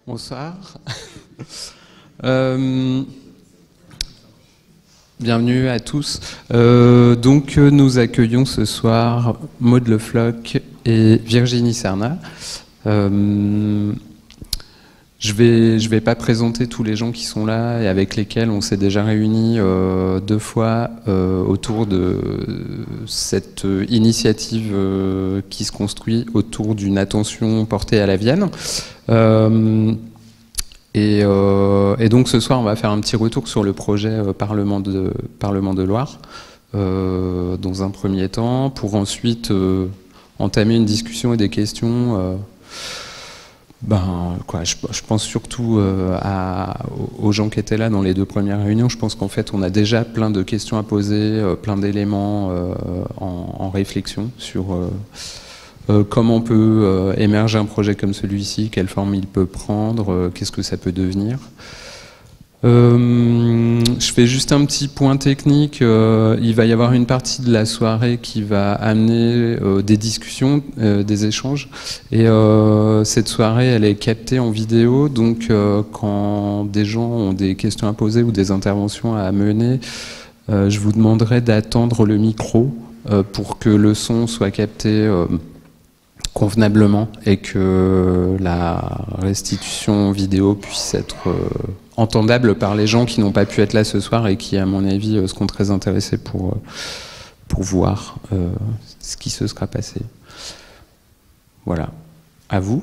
Bonsoir. Bienvenue à tous. Donc nous accueillons ce soir Maud Le Floch et Virginie Serna. Je vais pas présenter tous les gens qui sont là et avec lesquels on s'est déjà réunis 2 fois autour de cette initiative qui se construit autour d'une attention portée à la Vienne. Et donc ce soir on va faire un petit retour sur le projet Parlement de Loire dans un premier temps, pour ensuite entamer une discussion et des questions. Je pense surtout aux gens qui étaient là dans les 2 premières réunions. Je pense qu'en fait on a déjà plein de questions à poser, plein d'éléments en réflexion sur comment peut émerger un projet comme celui-ci, quelle forme il peut prendre, qu'est-ce que ça peut devenir. Je fais juste un petit point technique. Il va y avoir une partie de la soirée qui va amener des discussions, des échanges. Et cette soirée, elle est captée en vidéo. Donc, quand des gens ont des questions à poser ou des interventions à mener, je vous demanderai d'attendre le micro pour que le son soit capté convenablement et que la restitution vidéo puisse être entendable par les gens qui n'ont pas pu être là ce soir et qui, à mon avis, seront très intéressés pour voir ce qui se sera passé. Voilà. À vous.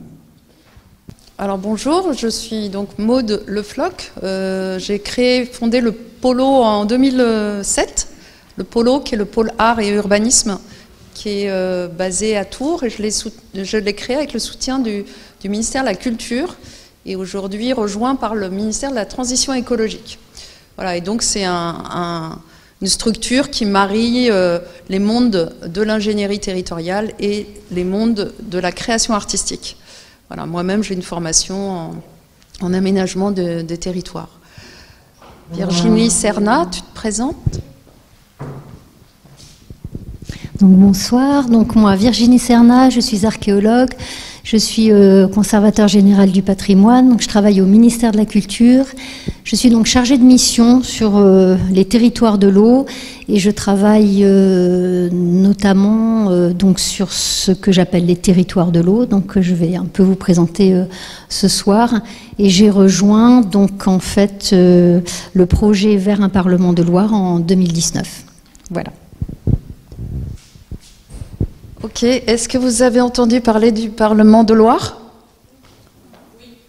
Alors bonjour, je suis donc Maud Le Floch. J'ai fondé le Polo en 2007. Le Polo, qui est le pôle art et urbanisme, qui est basé à Tours, et je l'ai créé avec le soutien du ministère de la Culture, et aujourd'hui rejoint par le ministère de la Transition écologique. Voilà, et donc c'est une structure qui marie les mondes de l'ingénierie territoriale et les mondes de la création artistique. Voilà, moi-même j'ai une formation en aménagement des territoires. Virginie Serna, tu te présentes ? Donc, bonsoir, donc moi Virginie Serna, je suis archéologue, je suis conservateur général du patrimoine, donc je travaille au ministère de la Culture. Je suis donc chargée de mission sur les territoires de l'eau et je travaille notamment donc sur ce que j'appelle les territoires de l'eau, donc je vais un peu vous présenter ce soir. Et j'ai rejoint donc en fait le projet Vers un Parlement de Loire en 2019. Voilà. Ok, est-ce que vous avez entendu parler du Parlement de Loire ?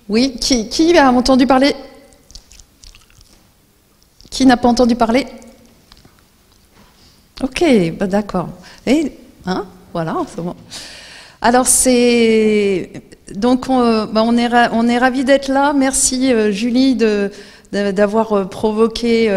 Oui. Qui a entendu parler ? Qui n'a pas entendu parler ? Ok, bah d'accord. Et voilà, c'est bon. Alors donc on est ravis d'être là. Merci Julie d'avoir provoqué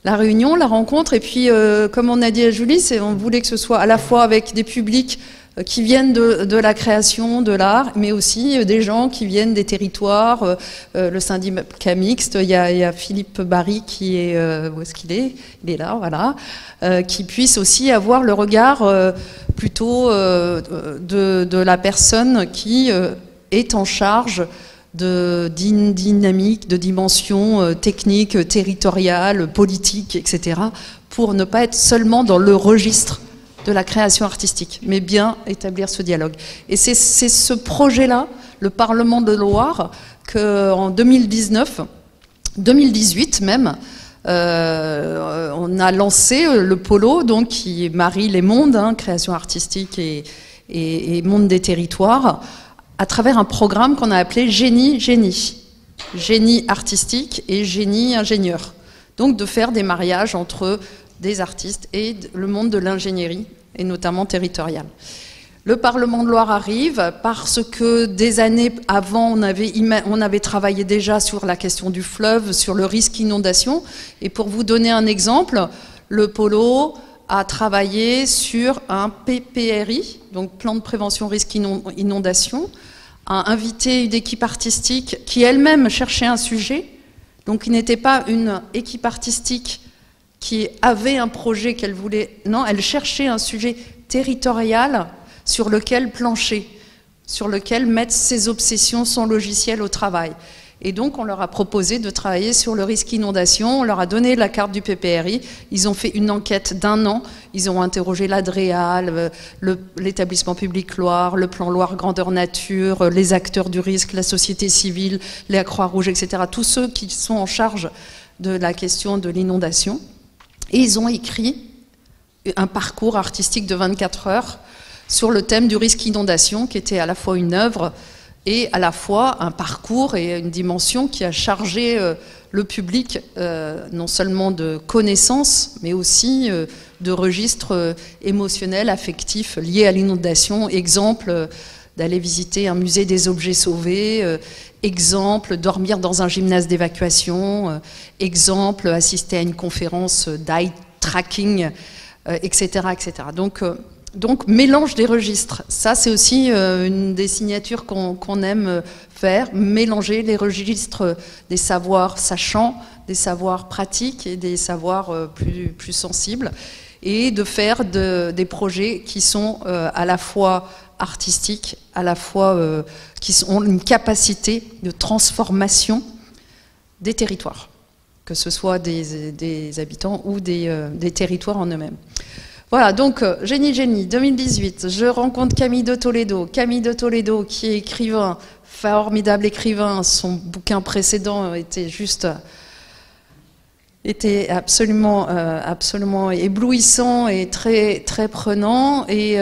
la réunion, la rencontre, et puis comme on a dit à Julie, on voulait que ce soit à la fois avec des publics qui viennent de la création, de l'art, mais aussi des gens qui viennent des territoires, le syndicat mixte. Il y a Philippe Barry qui est, où est-ce qu'il est ? Il est là, voilà, qui puisse aussi avoir le regard plutôt de la personne qui est en charge de dynamique, de dimension technique, territoriale, politique, etc., pour ne pas être seulement dans le registre de la création artistique, mais bien établir ce dialogue. Et c'est ce projet-là, le Parlement de Loire, qu'en 2018 même, on a lancé le Polo, donc, qui marie les mondes, création artistique et monde des territoires, à travers un programme qu'on a appelé Génie artistique et génie ingénieur. Donc de faire des mariages entre des artistes et le monde de l'ingénierie, et notamment territoriale. Le Parlement de Loire arrive parce que des années avant, on avait travaillé déjà sur la question du fleuve, sur le risque inondation. Et pour vous donner un exemple, le Polo a travaillé sur un PPRI, donc plan de prévention risque inondation, a invité une équipe artistique qui elle-même cherchait un sujet, donc il n'était pas une équipe artistique qui avait un projet qu'elle voulait, non, elle cherchait un sujet territorial sur lequel plancher. sur lequel mettre ses obsessions, son logiciel au travail. Et donc, on leur a proposé de travailler sur le risque inondation. On leur a donné la carte du PPRI. Ils ont fait une enquête d'1 an. Ils ont interrogé l'ADREAL, l'établissement public Loire, le plan Loire Grandeur Nature, les acteurs du risque, la société civile, la Croix-Rouge, etc. Tous ceux qui sont en charge de la question de l'inondation. Et ils ont écrit un parcours artistique de 24 heures sur le thème du risque inondation, qui était à la fois une œuvre et à la fois un parcours et une dimension qui a chargé le public non seulement de connaissances, mais aussi de registres émotionnels, affectifs liés à l'inondation. Exemple, d'aller visiter un musée des objets sauvés, exemple, dormir dans un gymnase d'évacuation, exemple, assister à une conférence d'eye tracking, etc., etc. Donc, mélange des registres. Ça, c'est aussi une des signatures qu'on aime faire, mélanger les registres des savoirs sachants, des savoirs pratiques et des savoirs plus sensibles, et de faire des projets qui sont à la fois artistiques, à la fois qui ont une capacité de transformation des territoires, que ce soit des habitants ou des territoires en eux-mêmes. Voilà, donc Génie 2018, je rencontre Camille de Toledo. Camille de Toledo, qui est écrivain, formidable écrivain. Son bouquin précédent était absolument éblouissant et très, très prenant. Et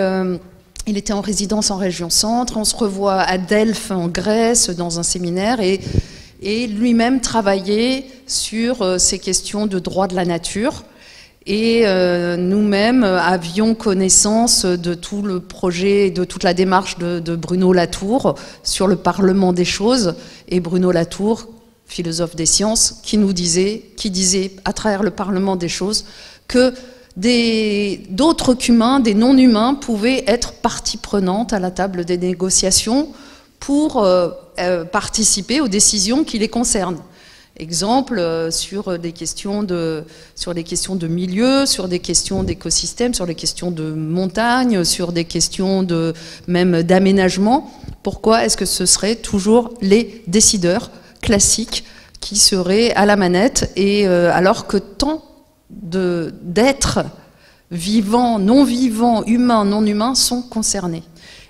il était en résidence en région centre. On se revoit à Delphes, en Grèce, dans un séminaire. Et lui-même travaillait sur ces questions de droit de la nature. Et nous-mêmes avions connaissance de tout le projet, de toute la démarche de Bruno Latour sur le Parlement des choses. Et Bruno Latour, philosophe des sciences, qui disait à travers le Parlement des choses que d'autres qu'humains, des non-humains, pouvaient être partie prenante à la table des négociations pour participer aux décisions qui les concernent. Exemple, sur les questions de milieu, sur des questions d'écosystème, sur les questions de montagne, sur des questions même d'aménagement. Pourquoi est-ce que ce seraient toujours les décideurs classiques qui seraient à la manette, et alors que tant d'êtres vivants, non-vivants, humains, non-humains sont concernés?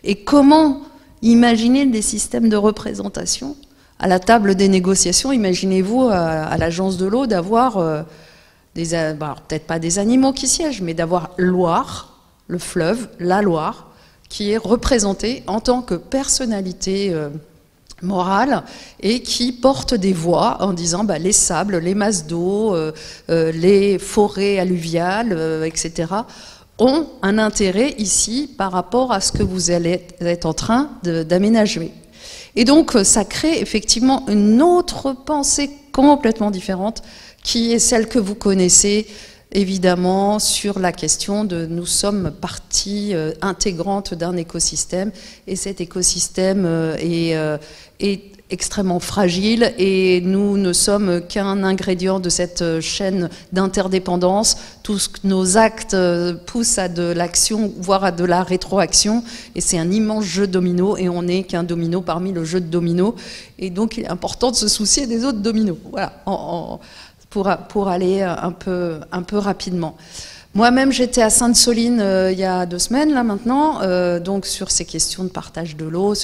Et comment imaginer des systèmes de représentation à la table des négociations? Imaginez-vous à l'agence de l'eau d'avoir peut-être pas des animaux qui siègent, mais d'avoir Loire, le fleuve, la Loire, qui est représentée en tant que personnalité morale et qui porte des voix en disant les sables, les masses d'eau, les forêts alluviales, etc., ont un intérêt ici par rapport à ce que vous allez être en train d'aménager. Et donc, ça crée effectivement une autre pensée complètement différente, qui est celle que vous connaissez, évidemment, sur la question de nous sommes partie intégrante d'un écosystème, et cet écosystème est extrêmement fragile, et nous ne sommes qu'un ingrédient de cette chaîne d'interdépendance. Tous nos actes poussent à de l'action, voire à de la rétroaction, et c'est un immense jeu domino, et on n'est qu'un domino parmi le jeu de domino, et donc il est important de se soucier des autres dominos. Voilà, pour aller un peu rapidement. Moi-même, j'étais à Sainte-Soline il y a 2 semaines, là maintenant, donc sur ces questions de partage de l'eau.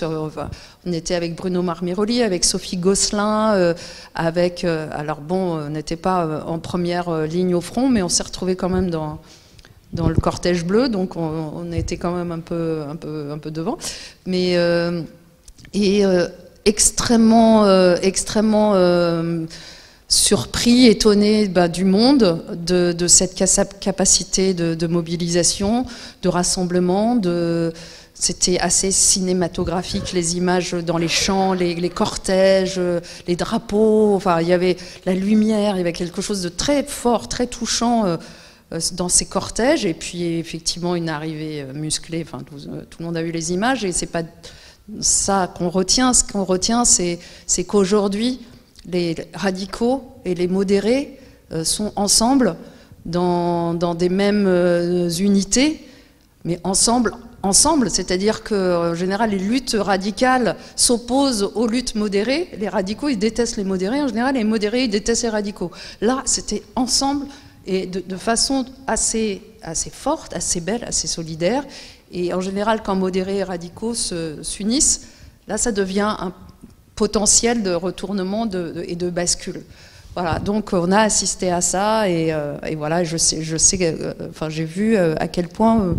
On était avec Bruno Marmiroli, avec Sophie Gosselin, on n'était pas en première ligne au front, mais on s'est retrouvés quand même dans le cortège bleu, donc on était quand même un peu devant. Mais extrêmement surpris, étonné du monde, de cette capacité de mobilisation, de rassemblement, c'était assez cinématographique, les images dans les champs, les cortèges, les drapeaux, enfin il y avait la lumière, il y avait quelque chose de très fort, très touchant dans ces cortèges, et puis effectivement une arrivée musclée, enfin tout le monde a vu les images, et c'est pas ça qu'on retient. Ce qu'on retient, c'est qu'aujourd'hui les radicaux et les modérés sont ensemble dans des mêmes unités, mais ensemble ensemble, c'est-à-dire qu'en général les luttes radicales s'opposent aux luttes modérées. Les radicaux, ils détestent les modérés, en général les modérés, ils détestent les radicaux. Là, c'était ensemble et de façon assez forte, assez belle, assez solidaire. Et en général, quand modérés et radicaux s'unissent, là, ça devient un potentiel de retournement et de bascule. Voilà, donc on a assisté à ça et voilà, je sais, enfin j'ai vu à quel point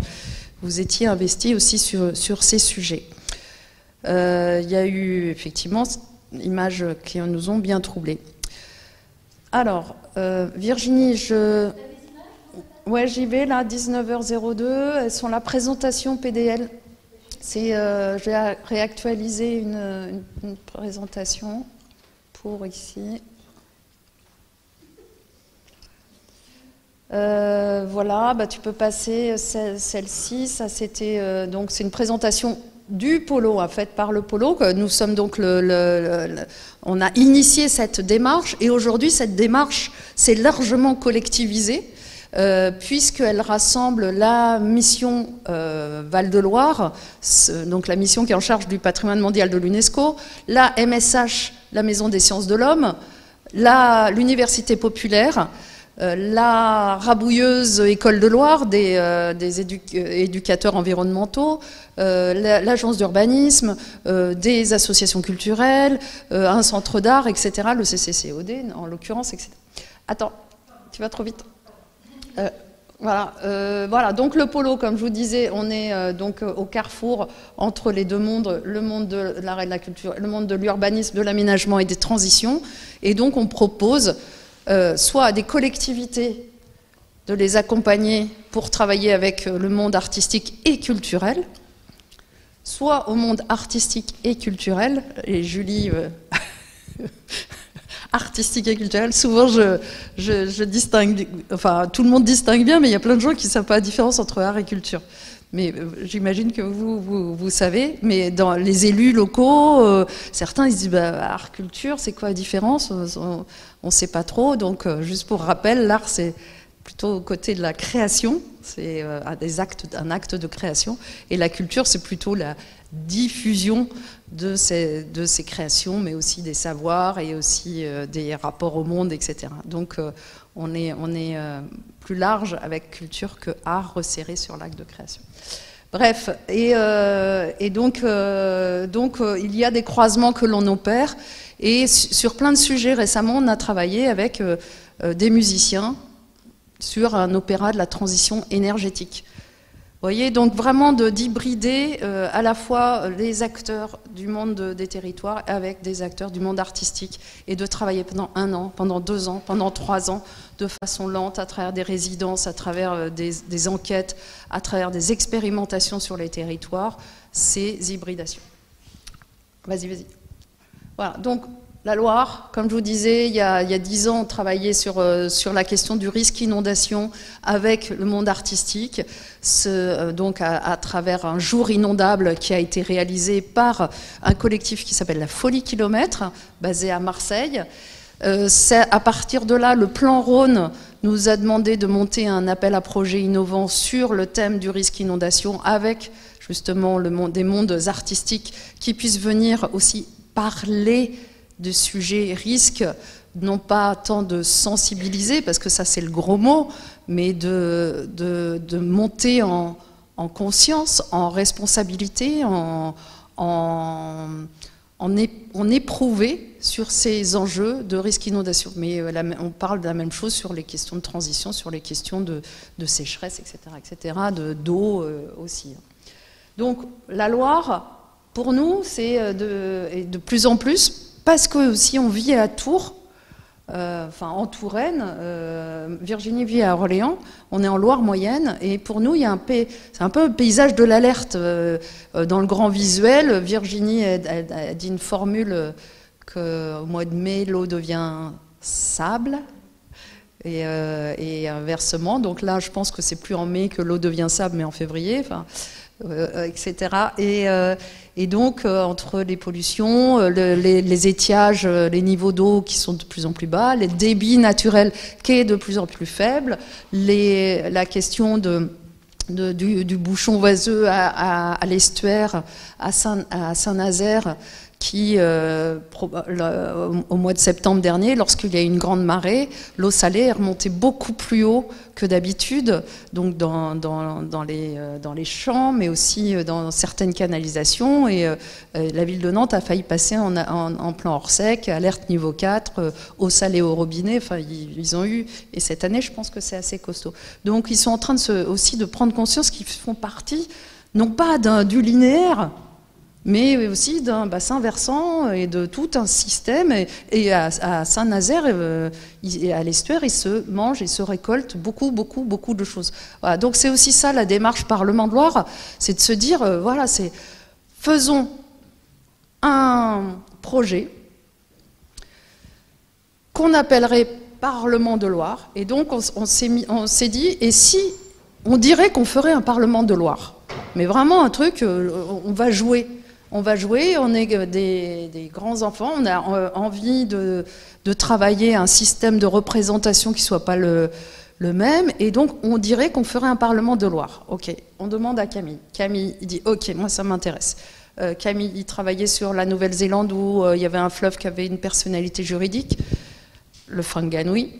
vous étiez investi aussi sur ces sujets. Il y a eu effectivement des images qui nous ont bien troublés. Alors, Virginie, ouais, j'y vais là, 19h02, elles sont la présentation PDL. Je vais réactualiser une présentation pour ici. Voilà, bah, tu peux passer celle-ci. Ça, c'était donc c'est une présentation du polo, faite par le polo. Nous sommes donc on a initié cette démarche et aujourd'hui cette démarche s'est largement collectivisée puisqu'elle rassemble la mission Val-de-Loire, donc la mission qui est en charge du patrimoine mondial de l'UNESCO, la MSH, la Maison des sciences de l'homme, l'Université populaire, la rabouilleuse École de Loire des éducateurs environnementaux, l'agence d'urbanisme, des associations culturelles, un centre d'art, etc., le CCCOD en l'occurrence, etc. Attends, tu vas trop vite. Voilà, donc le polo, comme je vous disais, on est donc au carrefour entre les deux mondes, le monde de l'art et de la culture, le monde de l'urbanisme, de l'aménagement et des transitions, et donc on propose soit à des collectivités de les accompagner pour travailler avec le monde artistique et culturel, soit au monde artistique et culturel, et Julie, artistique et culturel, souvent je distingue, enfin tout le monde distingue bien, mais il y a plein de gens qui ne savent pas la différence entre art et culture. Mais j'imagine que vous savez, mais dans les élus locaux, certains ils se disent bah, art, culture, c'est quoi la différence? On ne sait pas trop, donc juste pour rappel, l'art c'est plutôt au côté de la création, c'est un acte de création, et la culture c'est plutôt la diffusion de ces créations, mais aussi des savoirs et aussi des rapports au monde, etc. Donc on est plus large avec culture que art resserré sur l'acte de création. Bref, et donc il y a des croisements que l'on opère, et sur plein de sujets récemment, on a travaillé avec des musiciens sur un opéra de la transition énergétique. Vous voyez, donc vraiment d'hybrider à la fois les acteurs du monde des territoires avec des acteurs du monde artistique et de travailler pendant 1 an, pendant 2 ans, pendant 3 ans de façon lente à travers des résidences, à travers des enquêtes, à travers des expérimentations sur les territoires, ces hybridations. Vas-y. Voilà, donc la Loire, comme je vous disais, il y a 10 ans, on travaillait sur la question du risque inondation avec le monde artistique, donc à travers un jour inondable qui a été réalisé par un collectif qui s'appelle la Folie Kilomètre, basé à Marseille. À partir de là, le plan Rhône nous a demandé de monter un appel à projets innovants sur le thème du risque inondation avec justement des mondes artistiques qui puissent venir aussi parler de sujets risques, non pas tant de sensibiliser, parce que ça c'est le gros mot, mais de monter en conscience, en responsabilité, en éprouver sur ces enjeux de risque inondation. Mais on parle de la même chose sur les questions de transition, sur les questions de sécheresse, etc., d'eau aussi. Donc la Loire, pour nous, c'est de plus en plus, parce que aussi on vit à Tours, en Touraine, Virginie vit à Orléans, on est en Loire-Moyenne, et pour nous, c'est un peu un paysage de l'alerte. Dans le grand visuel, Virginie a dit une formule qu'au mois de mai, l'eau devient sable, et inversement. Donc là, je pense que c'est plus en mai que l'eau devient sable, mais en février, etc. Et donc, entre les pollutions, les étiages, les niveaux d'eau qui sont de plus en plus bas, les débits naturels qui est de plus en plus faible, la question du bouchon vaseux à l'estuaire, à Saint-Nazaire, qui, au mois de septembre dernier, lorsqu'il y a eu une grande marée, l'eau salée est remontée beaucoup plus haut que d'habitude, donc dans les champs, mais aussi dans certaines canalisations. Et la ville de Nantes a failli passer en plan hors sec, alerte niveau 4, eau salée au robinet. Enfin, ils ont eu, et cette année, je pense que c'est assez costaud. Donc, ils sont en train aussi de prendre conscience qu'ils font partie, non pas du linéaire, mais aussi d'un bassin versant et de tout un système. Et à Saint-Nazaire et à l'estuaire, il se mange et se récolte beaucoup de choses. Voilà, donc c'est aussi ça la démarche Parlement de Loire, c'est de se dire, voilà, faisons un projet qu'on appellerait Parlement de Loire. Et donc on s'est dit, et si on dirait qu'on ferait un Parlement de Loire, mais vraiment un truc, on va jouer. On va jouer, on est des grands enfants, on a envie de travailler un système de représentation qui ne soit pas le même, et donc on dirait qu'on ferait un Parlement de Loire. Ok, on demande à Camille. Camille, il dit, ok, moi ça m'intéresse. Camille, il travaillait sur la Nouvelle-Zélande où il y avait un fleuve qui avait une personnalité juridique, le Whanganui.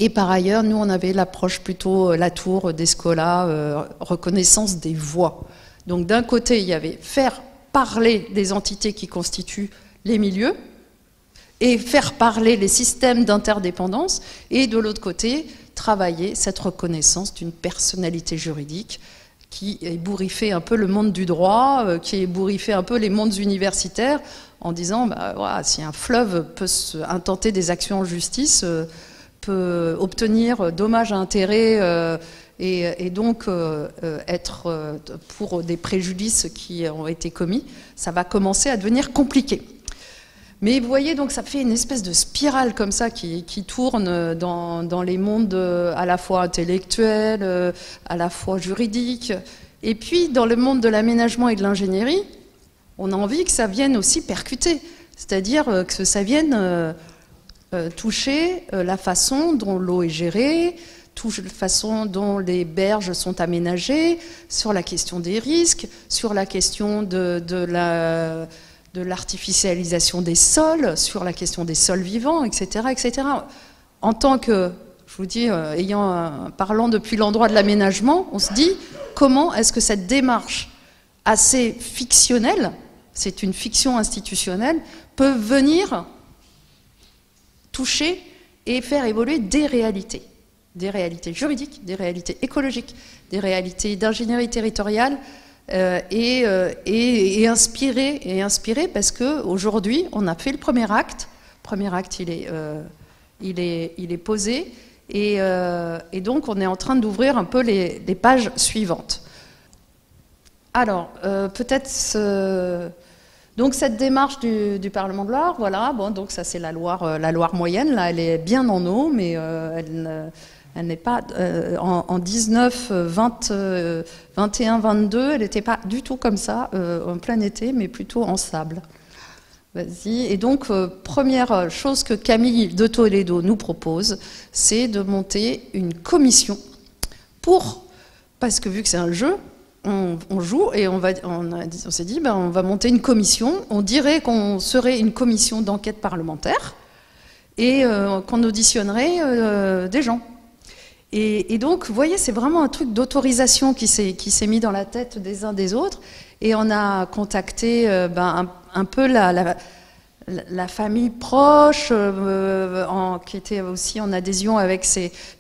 Et par ailleurs, nous, on avait l'approche plutôt la tour d'Escola, reconnaissance des voix. Donc d'un côté, il y avait faire parler des entités qui constituent les milieux et faire parler les systèmes d'interdépendance, et de l'autre côté, travailler cette reconnaissance d'une personnalité juridique qui ébouriffait un peu le monde du droit, qui ébouriffait un peu les mondes universitaires, en disant, bah, voilà, si un fleuve peut intenter des actions en justice, peut obtenir dommages à intérêts, et donc être pour des préjudices qui ont été commis, ça va commencer à devenir compliqué. Mais vous voyez, donc ça fait une espèce de spirale comme ça qui tourne dans les mondes à la fois intellectuels, à la fois juridiques, et puis dans le monde de l'aménagement et de l'ingénierie, on a envie que ça vienne aussi percuter, c'est-à-dire que ça vienne toucher la façon dont l'eau est gérée, la façon dont les berges sont aménagées, sur la question des risques, sur la question de l'artificialisation des sols, sur la question des sols vivants, etc., etc. En tant que, je vous dis, parlant depuis l'endroit de l'aménagement, on se dit comment est-ce que cette démarche assez fictionnelle, c'est une fiction institutionnelle, peut venir toucher et faire évoluer des réalités juridiques, des réalités écologiques, des réalités d'ingénierie territoriale, et inspirer parce qu'aujourd'hui, on a fait le premier acte. Le premier acte, il est posé, et donc on est en train d'ouvrir un peu les pages suivantes. Alors, peut-être... donc cette démarche du Parlement de Loire, voilà, bon, donc ça c'est la Loire moyenne, là elle est bien en eau, mais elle n'est pas en 19, 20, 21, 22, elle n'était pas du tout comme ça en plein été, mais plutôt en sable. Vas-y. Et donc première chose que Camille de Toledo nous propose, c'est de monter une commission parce que vu que c'est un jeu, on joue et on s'est dit, ben, on va monter une commission. On dirait qu'on serait une commission d'enquête parlementaire et qu'on auditionnerait des gens. Et donc, vous voyez, c'est vraiment un truc d'autorisation qui s'est mis dans la tête des uns des autres. Et on a contacté un peu la famille proche, qui était aussi en adhésion avec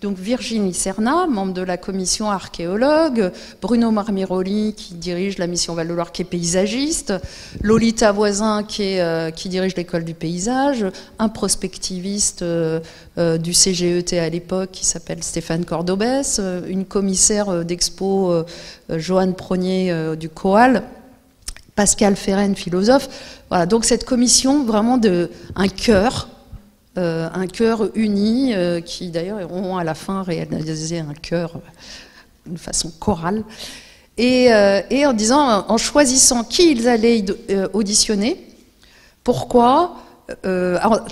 donc Virginie Serna, membre de la commission archéologue, Bruno Marmiroli, qui dirige la mission Val-de-Loire, qui est paysagiste, Lolita Voisin, qui dirige l'école du paysage, un prospectiviste du CGET à l'époque, qui s'appelle Stéphane Cordobès, une commissaire d'expo, Joanne Prognier du COAL, Pascal Ferren, philosophe. Voilà, donc cette commission, vraiment un cœur uni, qui d'ailleurs auront à la fin réalisé un chœur d'une façon chorale, et en choisissant qui ils allaient auditionner, pourquoi,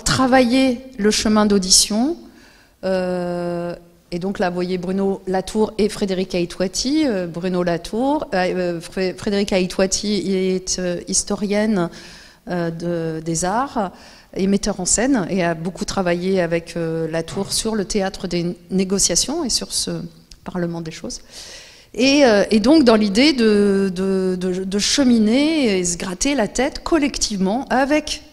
travailler le chemin d'audition, Et donc là, vous voyez Bruno Latour et Frédéric Aïtouati. Bruno Latour, Frédéric Aïtouati est historienne des arts et metteur en scène et a beaucoup travaillé avec Latour sur le théâtre des négociations et sur ce parlement des choses. Et donc dans l'idée de cheminer et se gratter la tête collectivement avec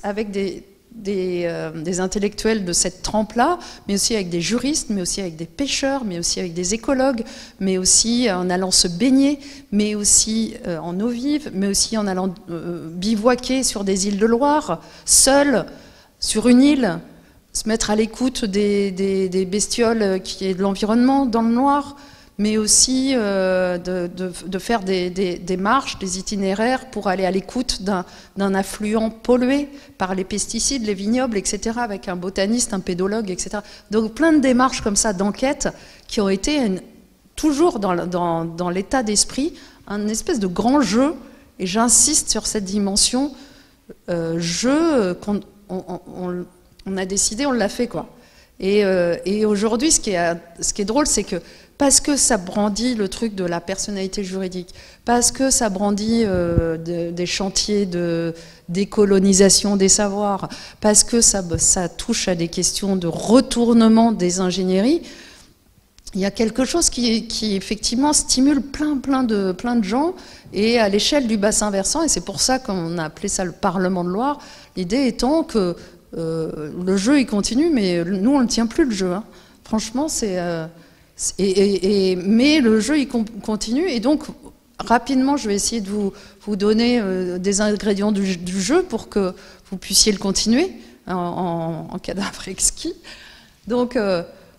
avec des intellectuels de cette trempe-là, mais aussi avec des juristes, mais aussi avec des pêcheurs, mais aussi avec des écologues, mais aussi en allant se baigner, mais aussi en eau vive, mais aussi en allant bivouaquer sur des îles de Loire, seul, sur une île, se mettre à l'écoute des bestioles qui est de l'environnement dans le noir, mais aussi de faire des marches, des itinéraires pour aller à l'écoute d'un affluent pollué par les pesticides, les vignobles, etc., avec un botaniste, un pédologue, etc. Donc plein de démarches comme ça d'enquête qui ont été toujours dans l'état d'esprit, un espèce de grand jeu, et j'insiste sur cette dimension jeu on a décidé, on l'a fait, quoi. Et aujourd'hui, ce qui est drôle, c'est que parce que ça brandit le truc de la personnalité juridique, parce que ça brandit des chantiers de décolonisation des savoirs, parce que ça touche à des questions de retournement des ingénieries, il y a quelque chose qui effectivement stimule plein de gens, et à l'échelle du bassin versant, et c'est pour ça qu'on a appelé ça le Parlement de Loire, l'idée étant que le jeu il continue, mais nous on ne tient plus le jeu, hein. Franchement mais le jeu il continue, et donc rapidement je vais essayer de vous donner des ingrédients du jeu pour que vous puissiez le continuer en cadavre exquis. Donc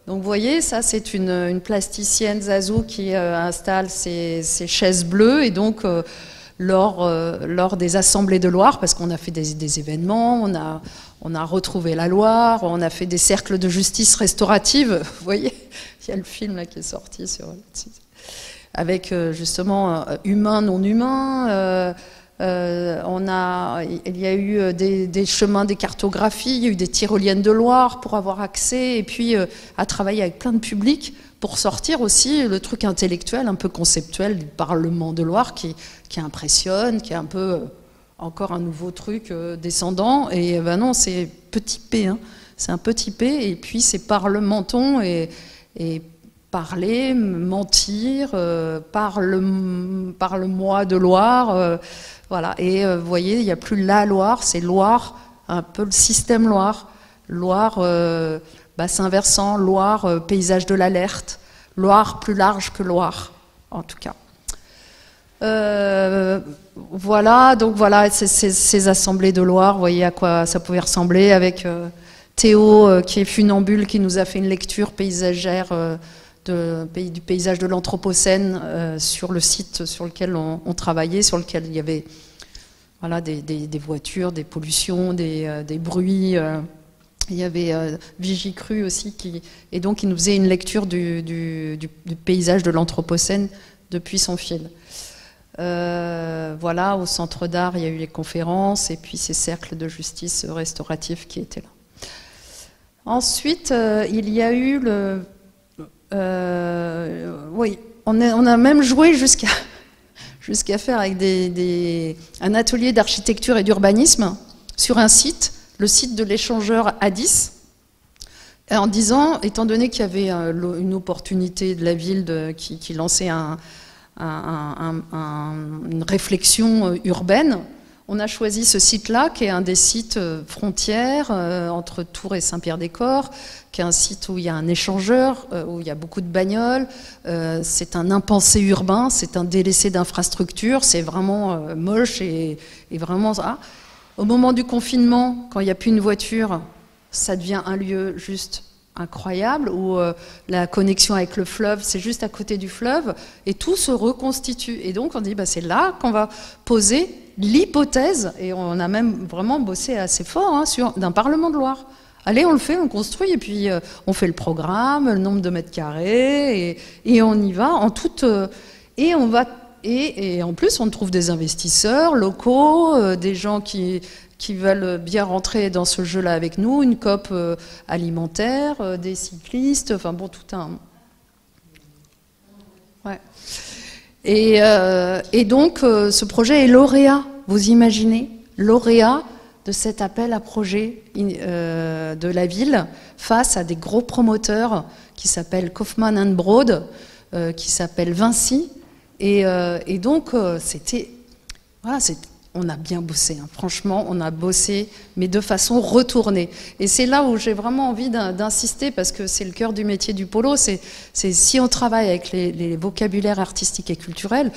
vous voyez, ça c'est une plasticienne Zazou qui installe ses chaises bleues, et donc lors des assemblées de Loire, parce qu'on a fait des événements, on a retrouvé la Loire, on a fait des cercles de justice restaurative, vous voyez, il y a le film là qui est sorti avec justement humain, non humain, il y a eu des chemins, des cartographies, il y a eu des tyroliennes de Loire pour avoir accès, et puis à travailler avec plein de publics pour sortir aussi le truc intellectuel, un peu conceptuel du Parlement de Loire qui impressionne, qui est un peu encore un nouveau truc descendant. Et ben non, c'est petit p, hein. C'est un petit p, et puis c'est parlementons et parler, mentir, parle-moi de Loire, voilà. Et vous voyez, il n'y a plus la Loire, c'est Loire, un peu le système Loire, bassin versant, Loire, paysage de l'Alert, Loire plus large que Loire, en tout cas. Voilà, donc voilà, ces assemblées de Loire, vous voyez à quoi ça pouvait ressembler, avec Théo qui est funambule, qui nous a fait une lecture paysagère du paysage de l'Anthropocène sur le site sur lequel on travaillait, sur lequel il y avait voilà, des voitures, des pollutions, des bruits. Il y avait Vigicru aussi, et donc il nous faisait une lecture du paysage de l'Anthropocène depuis son fil. Voilà, au centre d'art, il y a eu les conférences et puis ces cercles de justice restaurative qui étaient là. Ensuite, il y a eu oui, on a même joué jusqu'à faire avec un atelier d'architecture et d'urbanisme sur un site, le site de l'échangeur A10, en disant, étant donné qu'il y avait une opportunité de la ville qui lançait une réflexion urbaine, on a choisi ce site-là, qui est un des sites frontières entre Tours et Saint-Pierre-des-Corps, qui est un site où il y a un échangeur, où il y a beaucoup de bagnoles. C'est un impensé urbain, c'est un délaissé d'infrastructures, c'est vraiment moche et vraiment ça. Au moment du confinement, quand il n'y a plus une voiture, ça devient un lieu juste incroyable, où la connexion avec le fleuve, c'est juste à côté du fleuve, et tout se reconstitue. Et donc on dit, bah, c'est là qu'on va poser l'hypothèse, et on a même vraiment bossé assez fort d'un Parlement de Loire. Allez, on le fait, on construit, et puis on fait le programme, le nombre de mètres carrés, et on y va en toute... et on va... Et en plus, on trouve des investisseurs locaux, des gens qui qui veulent bien rentrer dans ce jeu-là avec nous, une COP alimentaire, des cyclistes, enfin bon, tout un... Ouais. Et donc, ce projet est lauréat, vous imaginez, lauréat de cet appel à projet de la ville face à des gros promoteurs qui s'appellent Kaufmann & Broad, qui s'appellent Vinci. Et donc, c'était... Voilà, on a bien bossé, hein. Franchement, on a bossé, mais de façon retournée. Et c'est là où j'ai vraiment envie d'insister, parce que c'est le cœur du métier du polo, c'est si on travaille avec les vocabulaires artistiques et culturels,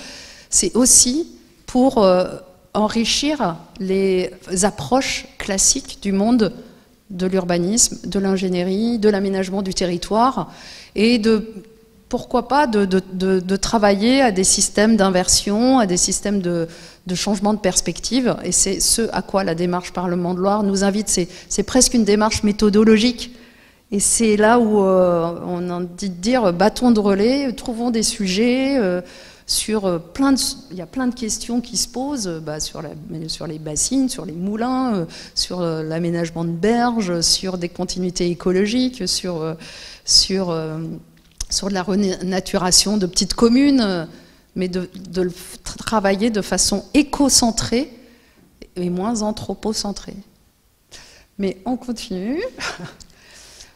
c'est aussi pour enrichir les approches classiques du monde de l'urbanisme, de l'ingénierie, de l'aménagement du territoire, et pourquoi pas de travailler à des systèmes d'inversion, à des systèmes de changement de perspective. Et c'est ce à quoi la démarche Parlement de Loire nous invite. C'est presque une démarche méthodologique. Et c'est là où on a envie de dire bâtons de relais, trouvons des sujets sur il y a plein de questions qui se posent sur les bassines, sur les moulins, sur l'aménagement de berges, sur des continuités écologiques, sur de la renaturation de petites communes, mais de le travailler de façon éco-centrée et moins anthropocentrée. Mais on continue.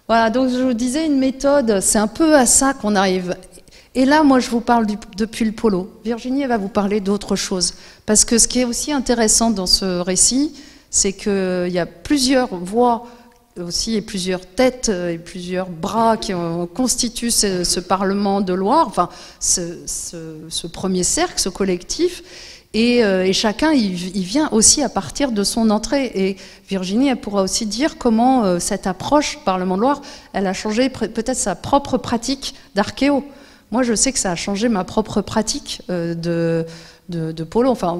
Voilà, donc je vous disais, une méthode, c'est un peu à ça qu'on arrive. Et là, moi, je vous parle depuis le polo. Virginie, elle va vous parler d'autre chose. Parce que ce qui est aussi intéressant dans ce récit, c'est qu'il y a plusieurs voix aussi, et plusieurs têtes et plusieurs bras qui constituent ce Parlement de Loire, enfin ce premier cercle, ce collectif, et chacun il vient aussi à partir de son entrée. Et Virginie, elle pourra aussi dire comment cette approche Parlement de Loire, elle a changé peut-être sa propre pratique d'archéo. Moi, je sais que ça a changé ma propre pratique de polo. Enfin,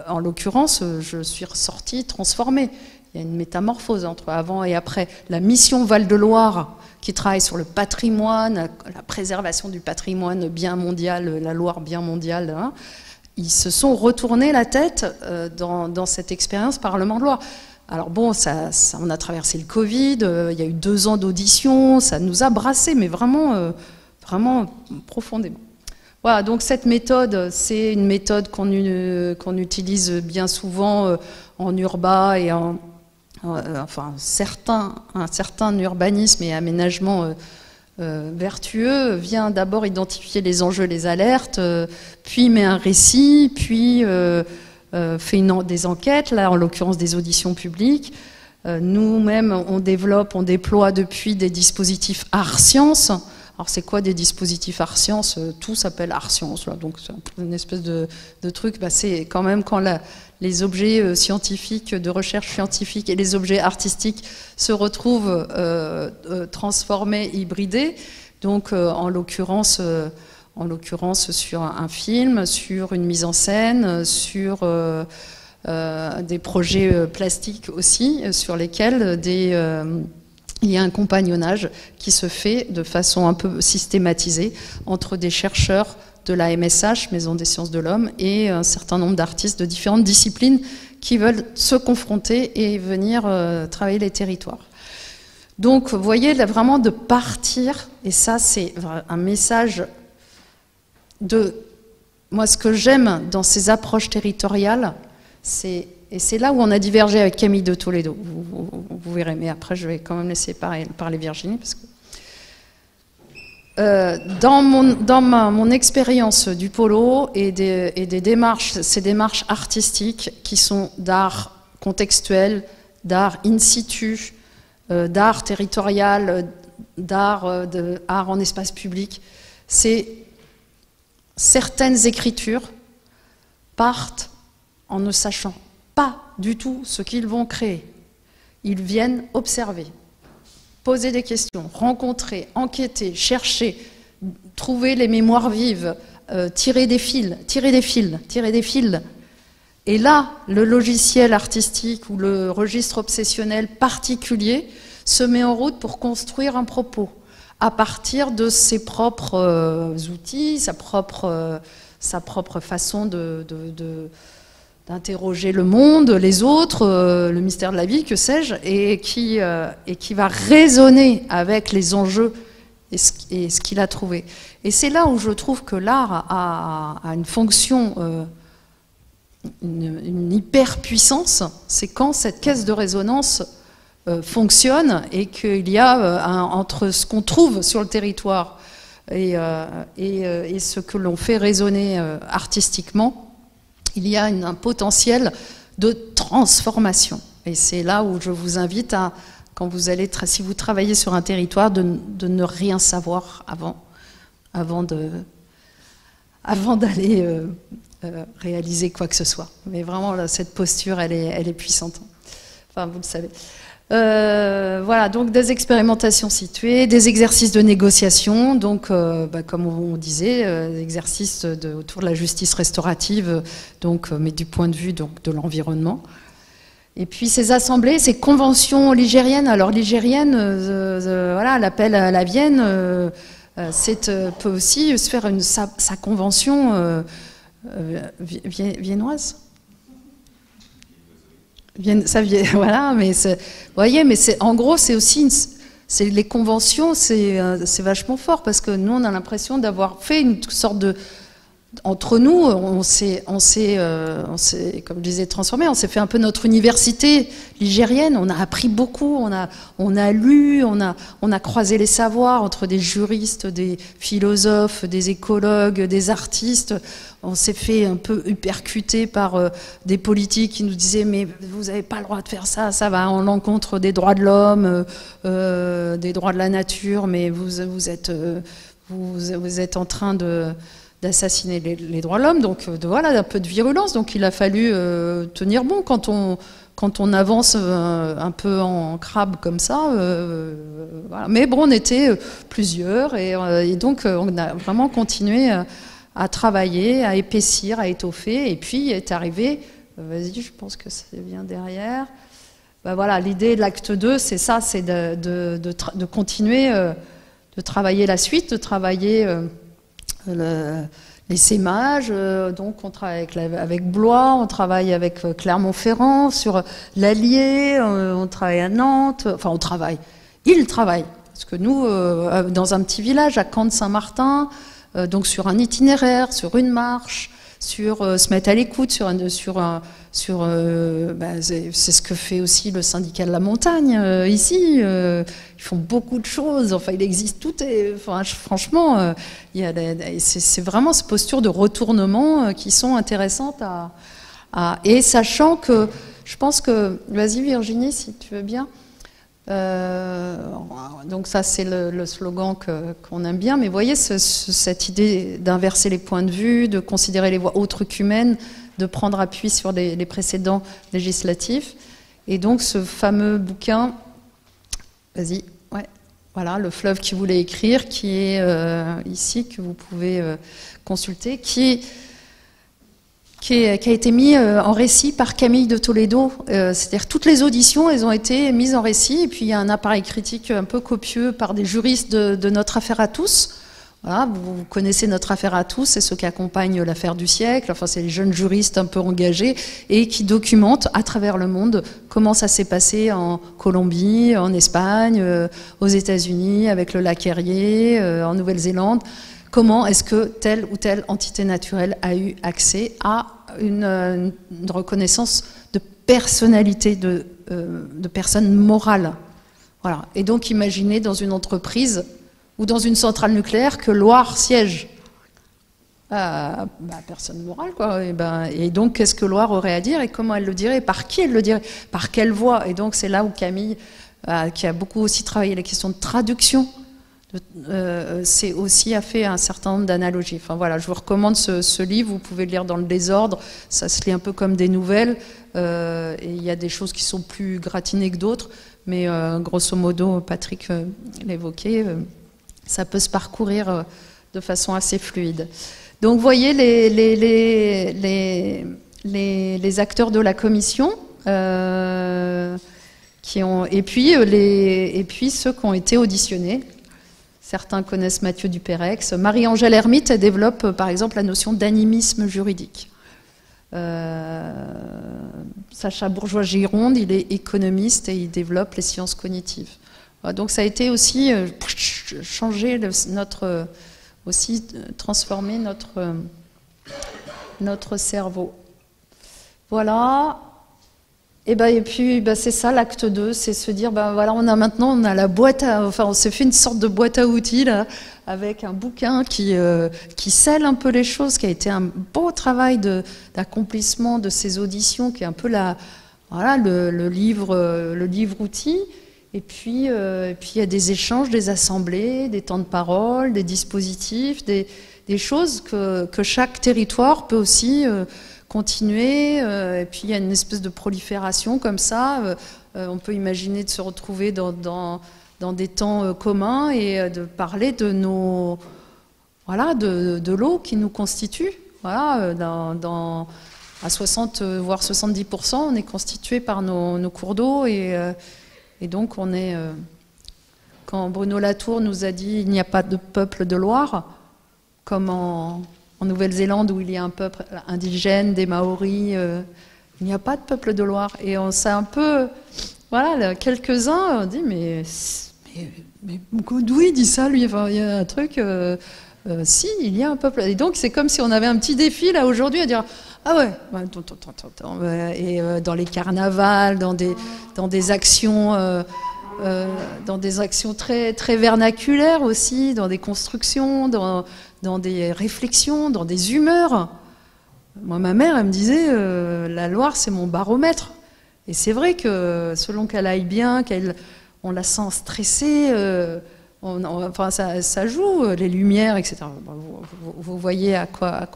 en l'occurrence, je suis ressortie transformée. Il y a une métamorphose entre avant et après. La mission Val-de-Loire, qui travaille sur le patrimoine, la préservation du patrimoine bien mondial, la Loire bien mondiale, hein, ils se sont retournés la tête dans cette expérience Parlement de Loire. Alors bon, on a traversé le Covid, il y a eu 2 ans d'audition, ça nous a brassés, mais vraiment profondément. Voilà, donc cette méthode, c'est une méthode qu'on utilise bien souvent en urba et enfin, un certain urbanisme et aménagement vertueux vient d'abord identifier les enjeux, les alertes, puis met un récit, puis fait des enquêtes, là en l'occurrence des auditions publiques. Nous-mêmes, on déploie depuis des dispositifs art-sciences. Alors c'est quoi des dispositifs art-sciences? Tout s'appelle art-sciences, donc c'est une espèce de truc. C'est quand même quand les objets scientifiques, de recherche scientifique, et les objets artistiques se retrouvent transformés, hybridés. Donc en l'occurrence sur un film, sur une mise en scène, sur des projets plastiques aussi, sur lesquels il y a un compagnonnage qui se fait de façon un peu systématisée entre des chercheurs de la MSH, Maison des sciences de l'homme, et un certain nombre d'artistes de différentes disciplines qui veulent se confronter et venir travailler les territoires. Donc, vous voyez, là, vraiment de partir, et ça, c'est un message de... Moi, ce que j'aime dans ces approches territoriales, et c'est là où on a divergé avec Camille de Toledo. Vous verrez, mais après, je vais quand même laisser parler Virginie, parce que dans mon expérience du polo et des démarches, ces démarches artistiques qui sont d'art contextuel, d'art in situ, d'art territorial, d'art en espace public, c'est certaines écritures partent en ne sachant pas du tout ce qu'ils vont créer. Ils viennent observer, poser des questions, rencontrer, enquêter, chercher, trouver les mémoires vives, tirer des fils. Et là, le logiciel artistique ou le registre obsessionnel particulier se met en route pour construire un propos à partir de ses propres outils, sa propre façon d'interroger le monde, les autres, le mystère de la vie, que sais-je, et qui va résonner avec les enjeux et ce qu'il a trouvé. Et c'est là où je trouve que l'art a une fonction, une hyper-puissance, c'est quand cette caisse de résonance fonctionne et qu'il y a entre ce qu'on trouve sur le territoire et ce que l'on fait résonner artistiquement, il y a un potentiel de transformation. Et c'est là où je vous invite à, quand vous allez, si vous travaillez sur un territoire, de ne rien savoir avant d'aller réaliser quoi que ce soit. Mais vraiment, là, cette posture, elle est puissante. Enfin, vous le savez. Voilà, donc des expérimentations situées, des exercices de négociation, donc comme on disait, exercices autour de la justice restaurative, donc, mais du point de vue donc, de l'environnement. Et puis ces assemblées, ces conventions ligériennes, alors ligérienne, voilà, l'appel à la Vienne, peut aussi se faire sa convention viennoise. Voilà, mais vous voyez, mais en gros, c'est aussi les conventions, c'est vachement fort parce que nous, on a l'impression d'avoir fait une sorte de entre nous, on s'est, comme je disais, transformé. On s'est fait un peu notre université ligérienne. On a appris beaucoup. On a lu. On a croisé les savoirs entre des juristes, des philosophes, des écologues, des artistes. On s'est fait un peu percuter par des politiques qui nous disaient mais vous n'avez pas le droit de faire ça. Ça va en l'encontre des droits de l'homme, des droits de la nature. Mais vous êtes en train d'assassiner les droits de l'homme, donc voilà, un peu de virulence. Donc il a fallu tenir bon quand on avance un peu en crabe comme ça. Voilà. Mais bon, on était plusieurs et donc on a vraiment continué à travailler, à épaissir, à étoffer. Et puis est arrivé, vas-y, je pense que c'est bien derrière. Ben voilà, l'idée de l'acte 2, c'est ça, c'est de continuer de travailler la suite, de travailler les sémages, donc on travaille avec Blois, on travaille avec Clermont-Ferrand, sur l'Allier, on travaille à Nantes, enfin ils travaillent, parce que nous, dans un petit village à Camp-de-Saint-Martin, donc sur un itinéraire, sur une marche, sur se mettre à l'écoute, c'est ce que fait aussi le syndicat de la montagne ici. Ils font beaucoup de choses. Enfin, il existe tout. Franchement, c'est vraiment cette posture de retournement qui sont intéressantes et sachant que je pense que, vas-y Virginie, si tu veux bien. Donc ça c'est le slogan qu'on aime bien, mais vous voyez cette idée d'inverser les points de vue, de considérer les voies autres qu'humaines, de prendre appui sur les précédents législatifs. Et donc ce fameux bouquin, vas-y, ouais, voilà, Le fleuve qui voulait écrire, qui est ici, que vous pouvez consulter, qui a été mis en récit par Camille de Toledo. C'est-à-dire toutes les auditions, elles ont été mises en récit, et puis il y a un appareil critique un peu copieux par des juristes de notre affaire à tous. Voilà, vous connaissez notre affaire à tous, c'est ceux qui accompagnent l'affaire du siècle, enfin c'est les jeunes juristes un peu engagés et qui documentent à travers le monde comment ça s'est passé en Colombie, en Espagne, aux États-Unis, avec le lac Erie, en Nouvelle-Zélande. Comment est-ce que telle ou telle entité naturelle a eu accès à une reconnaissance de personnalité, de personne morale. Voilà. Et donc imaginez dans une entreprise ou dans une centrale nucléaire que Loire siège. Personne morale, quoi. Et donc qu'est-ce que Loire aurait à dire et comment elle le dirait, par qui elle le dirait, par quelle voix. Et donc c'est là où Camille, qui a beaucoup aussi travaillé les questions de traduction, c'est aussi a fait un certain nombre d'analogies. Enfin voilà, je vous recommande ce livre, vous pouvez le lire dans le désordre, ça se lit un peu comme des nouvelles, et il y a des choses qui sont plus gratinées que d'autres, mais grosso modo, Patrick l'évoquait, ça peut se parcourir de façon assez fluide. Donc vous voyez les acteurs de la commission, et puis ceux qui ont été auditionnés. Certains connaissent Mathieu Dupérex. Marie-Angèle Hermite développe par exemple la notion d'animisme juridique. Sacha Bourgeois-Gironde, il est économiste et il développe les sciences cognitives. Donc ça a été aussi changer transformer notre cerveau. Voilà. Et puis c'est ça l'acte 2, c'est se dire voilà, on a la boîte on s'est fait une sorte de boîte à outils là, avec un bouquin qui scelle un peu les choses, qui a été un beau travail d'accomplissement de ces auditions, qui est un peu le livre outil. Et puis il y a des échanges, des assemblées, des temps de parole, des dispositifs, des choses que chaque territoire peut aussi continuer. Et puis il y a une espèce de prolifération comme ça. On peut imaginer de se retrouver dans des temps communs et de parler de de l'eau qui nous constitue. Voilà, à 60 voire 70%, on est constitué par nos cours d'eau et donc on est. Quand Bruno Latour nous a dit il n'y a pas de peuple de Loire, comme en Nouvelle-Zélande où il y a un peuple indigène, des Maoris, il n'y a pas de peuple de Loire. Et on s'est un peu, quelques-uns ont dit mais d'où il dit ça lui, enfin, il y a un truc, si, il y a un peuple. Et donc c'est comme si on avait un petit défi là aujourd'hui à dire ah ouais, et dans les carnavals, dans des actions très, très vernaculaires aussi, dans des constructions, dans des réflexions, dans des humeurs. Moi, ma mère, elle me disait la Loire, c'est mon baromètre. Et c'est vrai que selon qu'elle aille bien, on la sent stressée, ça joue, les lumières, etc. Vous voyez à quoi.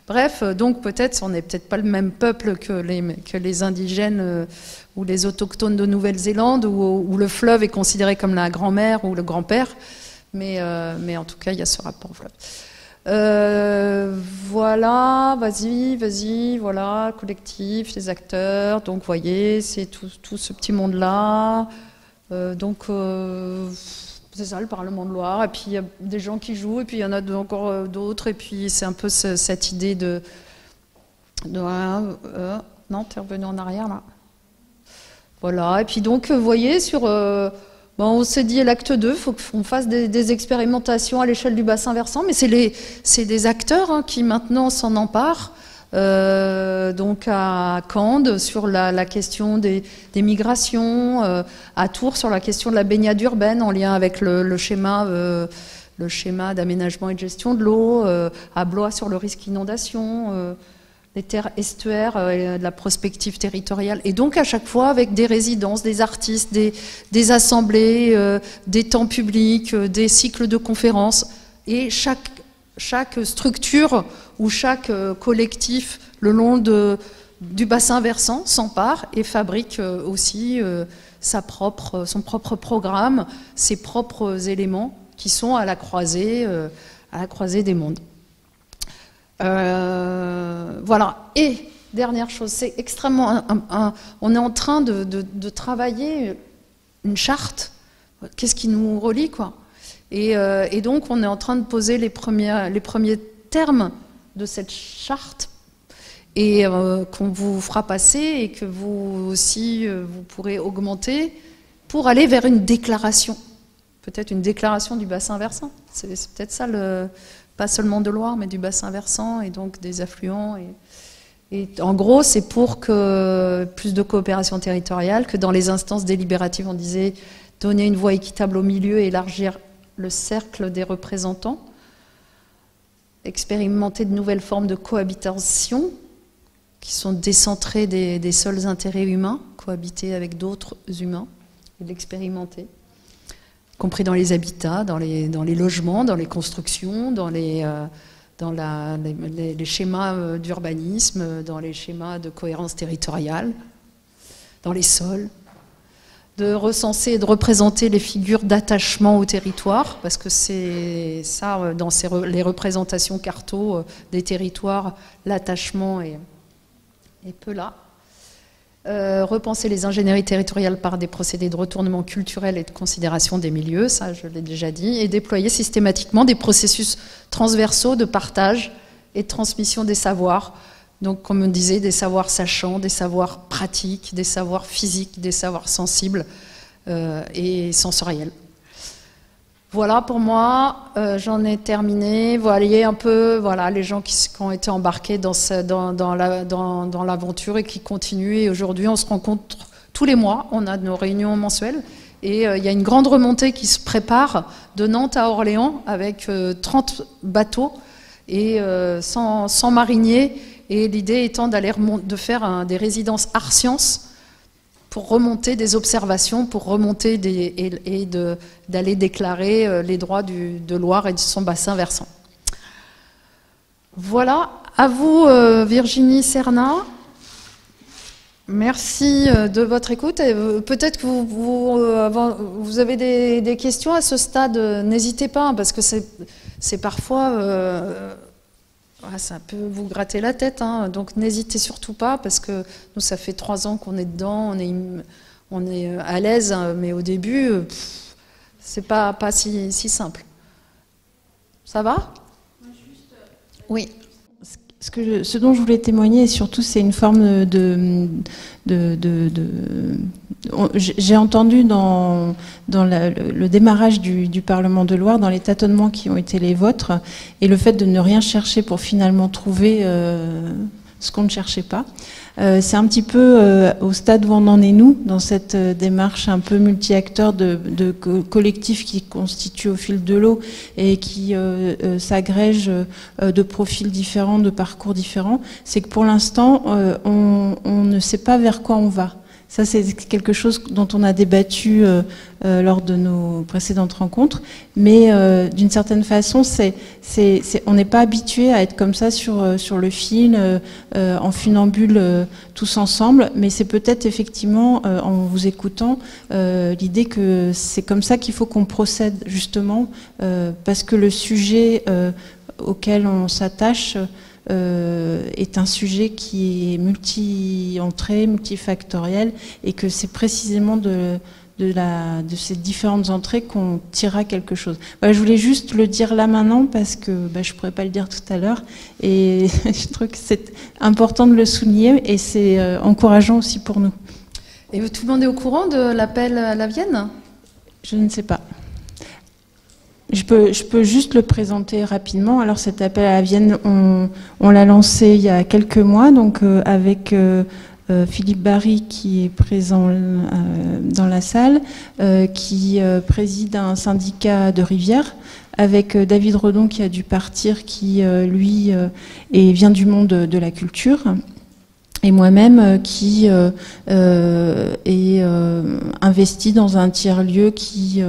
Bref, donc peut-être, on n'est peut-être pas le même peuple que les indigènes ou les autochtones de Nouvelle-Zélande, où le fleuve est considéré comme la grand-mère ou le grand-père. Mais en tout cas, il y a ce rapport au fleuve. Voilà, vas-y, voilà, collectif, les acteurs. Donc, vous voyez, c'est tout ce petit monde-là. C'est ça, le Parlement de Loire. Et puis, il y a des gens qui jouent, et puis il y en a encore d'autres. Et puis, c'est un peu cette idée non, t'es revenu en arrière, là. Voilà, et puis donc, vous voyez, on s'est dit, l'acte 2, il faut qu'on fasse des expérimentations à l'échelle du bassin versant, mais c'est des acteurs qui maintenant s'en emparent. Donc à Cande sur la question des migrations, à Tours sur la question de la baignade urbaine en lien avec le schéma d'aménagement et de gestion de l'eau, à Blois sur le risque inondation, les terres estuaires, de la prospective territoriale, et donc à chaque fois avec des résidences, des artistes, des assemblées, des temps publics, des cycles de conférences, et chaque structure où chaque collectif le long du bassin versant s'empare et fabrique aussi son propre programme, ses propres éléments qui sont à la croisée des mondes. Voilà. Et dernière chose, c'est extrêmement... on est en train de travailler une charte. Qu'est-ce qui nous relie, quoi ? Et donc, on est en train de poser les premiers termes de cette charte et qu'on vous fera passer et que vous aussi, vous pourrez augmenter pour aller vers une déclaration. Peut-être une déclaration du bassin versant. C'est peut-être ça, pas seulement de Loire, mais du bassin versant et donc des affluents. Et en gros, c'est pour que plus de coopération territoriale, que dans les instances délibératives, on disait donner une voie équitable au milieu et élargir le cercle des représentants, expérimenter de nouvelles formes de cohabitation qui sont décentrées des seuls intérêts humains, cohabiter avec d'autres humains, et l'expérimenter, y compris dans les habitats, dans les logements, dans les constructions, dans les schémas d'urbanisme, dans les schémas de cohérence territoriale, dans les sols, de recenser et de représenter les figures d'attachement au territoire, parce que c'est ça, dans les représentations carto des territoires, l'attachement est peu là. Repenser les ingénieries territoriales par des procédés de retournement culturel et de considération des milieux, ça je l'ai déjà dit, et déployer systématiquement des processus transversaux de partage et de transmission des savoirs, Donc, comme on disait, des savoirs sachants, des savoirs pratiques, des savoirs physiques, des savoirs sensibles et sensoriels. Voilà pour moi, j'en ai terminé. Vous voyez un peu, voilà, les gens qui ont été embarqués dans l'aventure et qui continuent. Et aujourd'hui, on se rencontre tous les mois. On a nos réunions mensuelles. Et il y a une grande remontée qui se prépare de Nantes à Orléans avec 30 bateaux et 100 mariniers. Et l'idée étant de faire des résidences art sciences pour remonter des observations, pour remonter d'aller déclarer les droits de Loire et de son bassin versant. Voilà, à vous Virginie Cernat. Merci de votre écoute. Peut-être que vous avez des questions à ce stade, n'hésitez pas, parce que c'est parfois... ça peut vous gratter la tête, hein. Donc n'hésitez surtout pas, parce que nous, ça fait 3 ans qu'on est dedans, on est à l'aise, hein, mais au début, c'est pas si simple. Ça va? Oui. Ce dont je voulais témoigner, surtout, c'est une forme j'ai entendu dans le démarrage du Parlement de Loire, dans les tâtonnements qui ont été les vôtres, et le fait de ne rien chercher pour finalement trouver ce qu'on ne cherchait pas. C'est un petit peu au stade où on en est nous, dans cette démarche un peu multi-acteurs de collectifs qui constituent au fil de l'eau et qui s'agrègent de profils différents, de parcours différents. C'est que pour l'instant, on ne sait pas vers quoi on va. Ça, c'est quelque chose dont on a débattu lors de nos précédentes rencontres, mais d'une certaine façon, on n'est pas habitué à être comme ça sur le fil, en funambule, tous ensemble, mais c'est peut-être effectivement, en vous écoutant, l'idée que c'est comme ça qu'il faut qu'on procède, justement, parce que le sujet auquel on s'attache est un sujet qui est multi-entrée, multifactoriel, et que c'est précisément de ces différentes entrées qu'on tirera quelque chose. Voilà, je voulais juste le dire là maintenant parce que je ne pourrais pas le dire tout à l'heure, et je trouve que c'est important de le souligner, et c'est encourageant aussi pour nous. Et tout le monde est au courant de l'appel à la Vienne? Je ne sais pas. Je peux juste le présenter rapidement. Alors cet appel à la Vienne, on l'a lancé il y a quelques mois, donc avec Philippe Barry qui est présent dans la salle, qui préside un syndicat de rivière, avec David Redon qui a dû partir, qui lui vient du monde de la culture, et moi-même qui est investi dans un tiers-lieu qui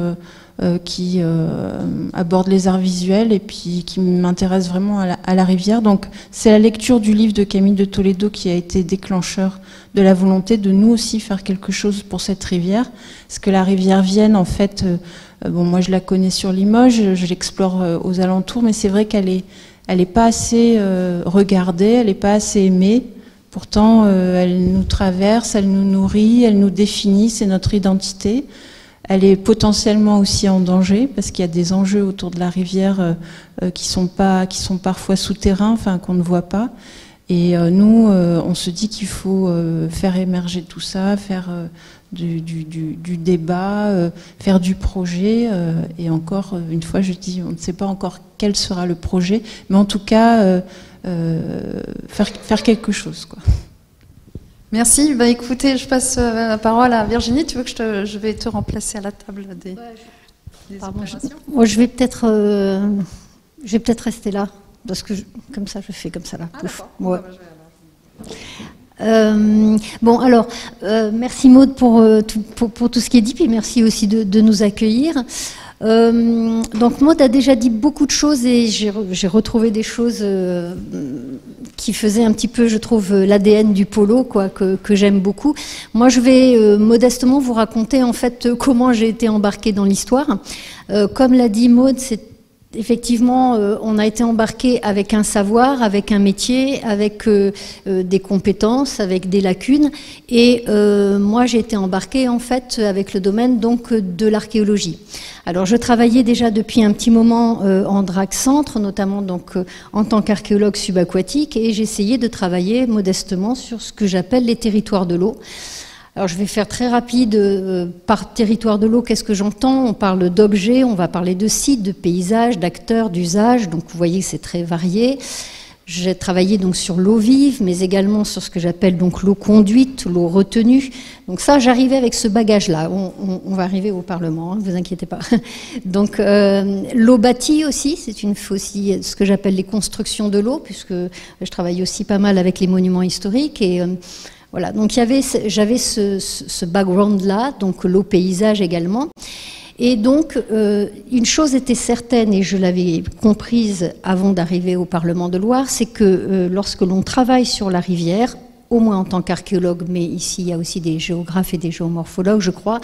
aborde les arts visuels et puis qui m'intéresse vraiment à la rivière. Donc c'est la lecture du livre de Camille de Toledo qui a été déclencheur de la volonté de nous aussi faire quelque chose pour cette rivière. Parce que la rivière Vienne, en fait, moi je la connais sur Limoges, je l'explore aux alentours, mais c'est vrai qu'elle est pas assez regardée, elle n'est pas assez aimée. Pourtant, elle nous traverse, elle nous nourrit, elle nous définit, c'est notre identité. Elle est potentiellement aussi en danger parce qu'il y a des enjeux autour de la rivière qui sont parfois souterrains, enfin qu'on ne voit pas. Et nous, on se dit qu'il faut faire émerger tout ça, faire du débat, faire du projet. Et encore une fois, je dis, on ne sait pas encore quel sera le projet, mais en tout cas, faire quelque chose, quoi. Merci. Écoutez, je passe la parole à Virginie. Tu veux que je vais te remplacer à la table des opérations? Moi, je vais peut-être rester là, parce que comme ça, je fais comme ça là. Pouf. Ouais. Bon, alors, merci Maud pour tout ce qui est dit, puis merci aussi de nous accueillir. Donc Maud a déjà dit beaucoup de choses et j'ai retrouvé des choses qui faisaient un petit peu, je trouve, l'ADN du polo, quoi, que j'aime beaucoup. Moi, je vais modestement vous raconter en fait comment j'ai été embarquée dans l'histoire. Comme l'a dit Maud, c'est effectivement, on a été embarqué avec un savoir, avec un métier, avec des compétences, avec des lacunes. Et moi, j'ai été embarquée en fait avec le domaine donc de l'archéologie. Alors, je travaillais déjà depuis un petit moment en DRAC Centre, notamment donc en tant qu'archéologue subaquatique, et j'essayais de travailler modestement sur ce que j'appelle les territoires de l'eau. Alors je vais faire très rapide, par territoire de l'eau, qu'est-ce que j'entends? On parle d'objets, on va parler de sites, de paysages, d'acteurs, d'usages, donc vous voyez que c'est très varié. J'ai travaillé donc sur l'eau vive, mais également sur ce que j'appelle donc l'eau conduite, l'eau retenue. Donc ça, j'arrivais avec ce bagage-là. On va arriver au Parlement, ne vous inquiétez pas. Donc l'eau bâtie aussi, c'est aussi ce que j'appelle les constructions de l'eau, puisque je travaille aussi pas mal avec les monuments historiques et voilà, donc j'avais ce background-là, donc l'eau paysage également. Et donc, une chose était certaine, et je l'avais comprise avant d'arriver au Parlement de Loire, c'est que lorsque l'on travaille sur la rivière, au moins en tant qu'archéologue, mais ici il y a aussi des géographes et des géomorphologues, je crois,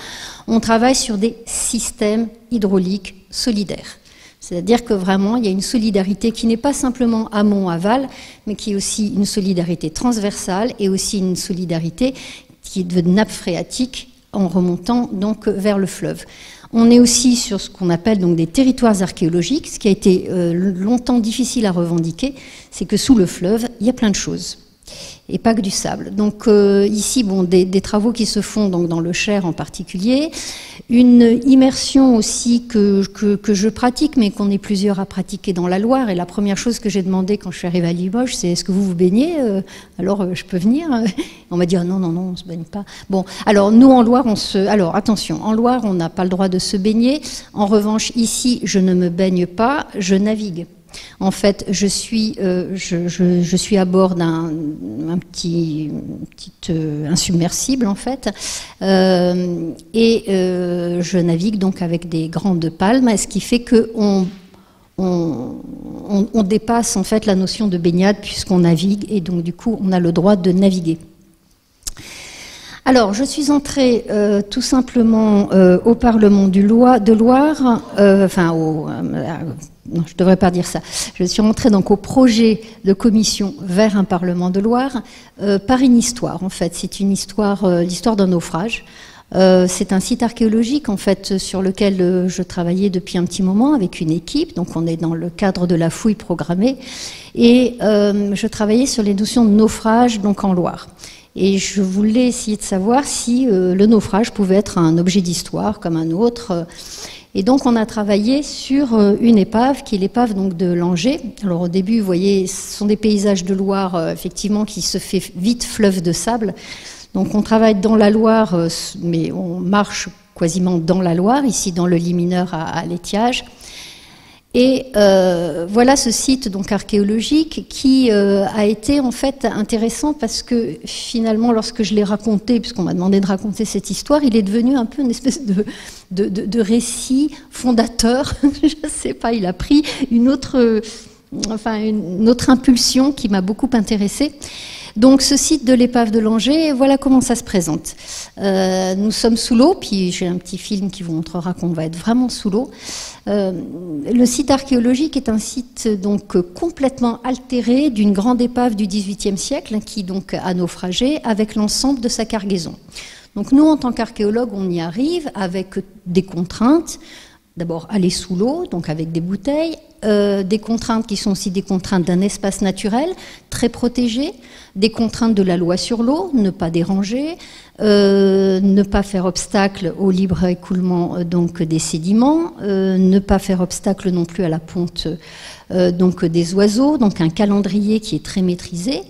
on travaille sur des systèmes hydrauliques solidaires. C'est-à-dire que vraiment, il y a une solidarité qui n'est pas simplement amont-aval, mais qui est aussi une solidarité transversale et aussi une solidarité qui est de nappe phréatique en remontant donc vers le fleuve. On est aussi sur ce qu'on appelle donc des territoires archéologiques. Ce qui a été longtemps difficile à revendiquer, c'est que sous le fleuve, il y a plein de choses. Et pas que du sable. Donc ici, bon, des travaux qui se font donc, dans le Cher en particulier, une immersion aussi que je pratique, mais qu'on est plusieurs à pratiquer dans la Loire. Et la première chose que j'ai demandé quand je suis arrivée à Limoges, c'est est-ce que vous baignez? Alors je peux venir? On m'a dit ah, non, on se baigne pas. Bon, alors nous en Loire, alors attention, en Loire, on n'a pas le droit de se baigner. En revanche, ici, je ne me baigne pas, je navigue. En fait, je suis à bord d'un petit insubmersible en fait, et je navigue donc avec des grandes palmes, ce qui fait que on dépasse en fait la notion de baignade puisqu'on navigue et donc du coup on a le droit de naviguer. Alors, je suis entrée tout simplement au Parlement de Loire, non, je ne devrais pas dire ça. Je suis rentrée donc au projet de commission vers un Parlement de Loire par une histoire. En fait, c'est une histoire, l'histoire d'un naufrage. C'est un site archéologique en fait sur lequel je travaillais depuis un petit moment avec une équipe. Donc, on est dans le cadre de la fouille programmée et je travaillais sur les notions de naufrage donc en Loire. Et je voulais essayer de savoir si le naufrage pouvait être un objet d'histoire comme un autre. Et donc on a travaillé sur une épave qui est l'épave donc de Langeais. Alors au début, vous voyez, ce sont des paysages de Loire effectivement qui se fait vite fleuve de sable. Donc on travaille dans la Loire, mais on marche quasiment dans la Loire, ici dans le lit mineur à l'Étiage. Et voilà ce site donc archéologique qui a été en fait intéressant parce que finalement lorsque je l'ai raconté, puisqu'on m'a demandé de raconter cette histoire, il est devenu un peu une espèce de récit fondateur. Je ne sais pas, il a pris une autre impulsion qui m'a beaucoup intéressée. Donc ce site de l'épave de Langeais, voilà comment ça se présente. Nous sommes sous l'eau, puis j'ai un petit film qui vous montrera qu'on va être vraiment sous l'eau. Le site archéologique est un site donc complètement altéré d'une grande épave du XVIIIe siècle qui donc a naufragé avec l'ensemble de sa cargaison. Donc nous, en tant qu'archéologues, on y arrive avec des contraintes. D'abord, aller sous l'eau, donc avec des bouteilles, des contraintes qui sont aussi des contraintes d'un espace naturel très protégé, des contraintes de la loi sur l'eau, ne pas déranger, ne pas faire obstacle au libre écoulement donc des sédiments, ne pas faire obstacle non plus à la ponte donc des oiseaux, donc un calendrier qui est très maîtrisé.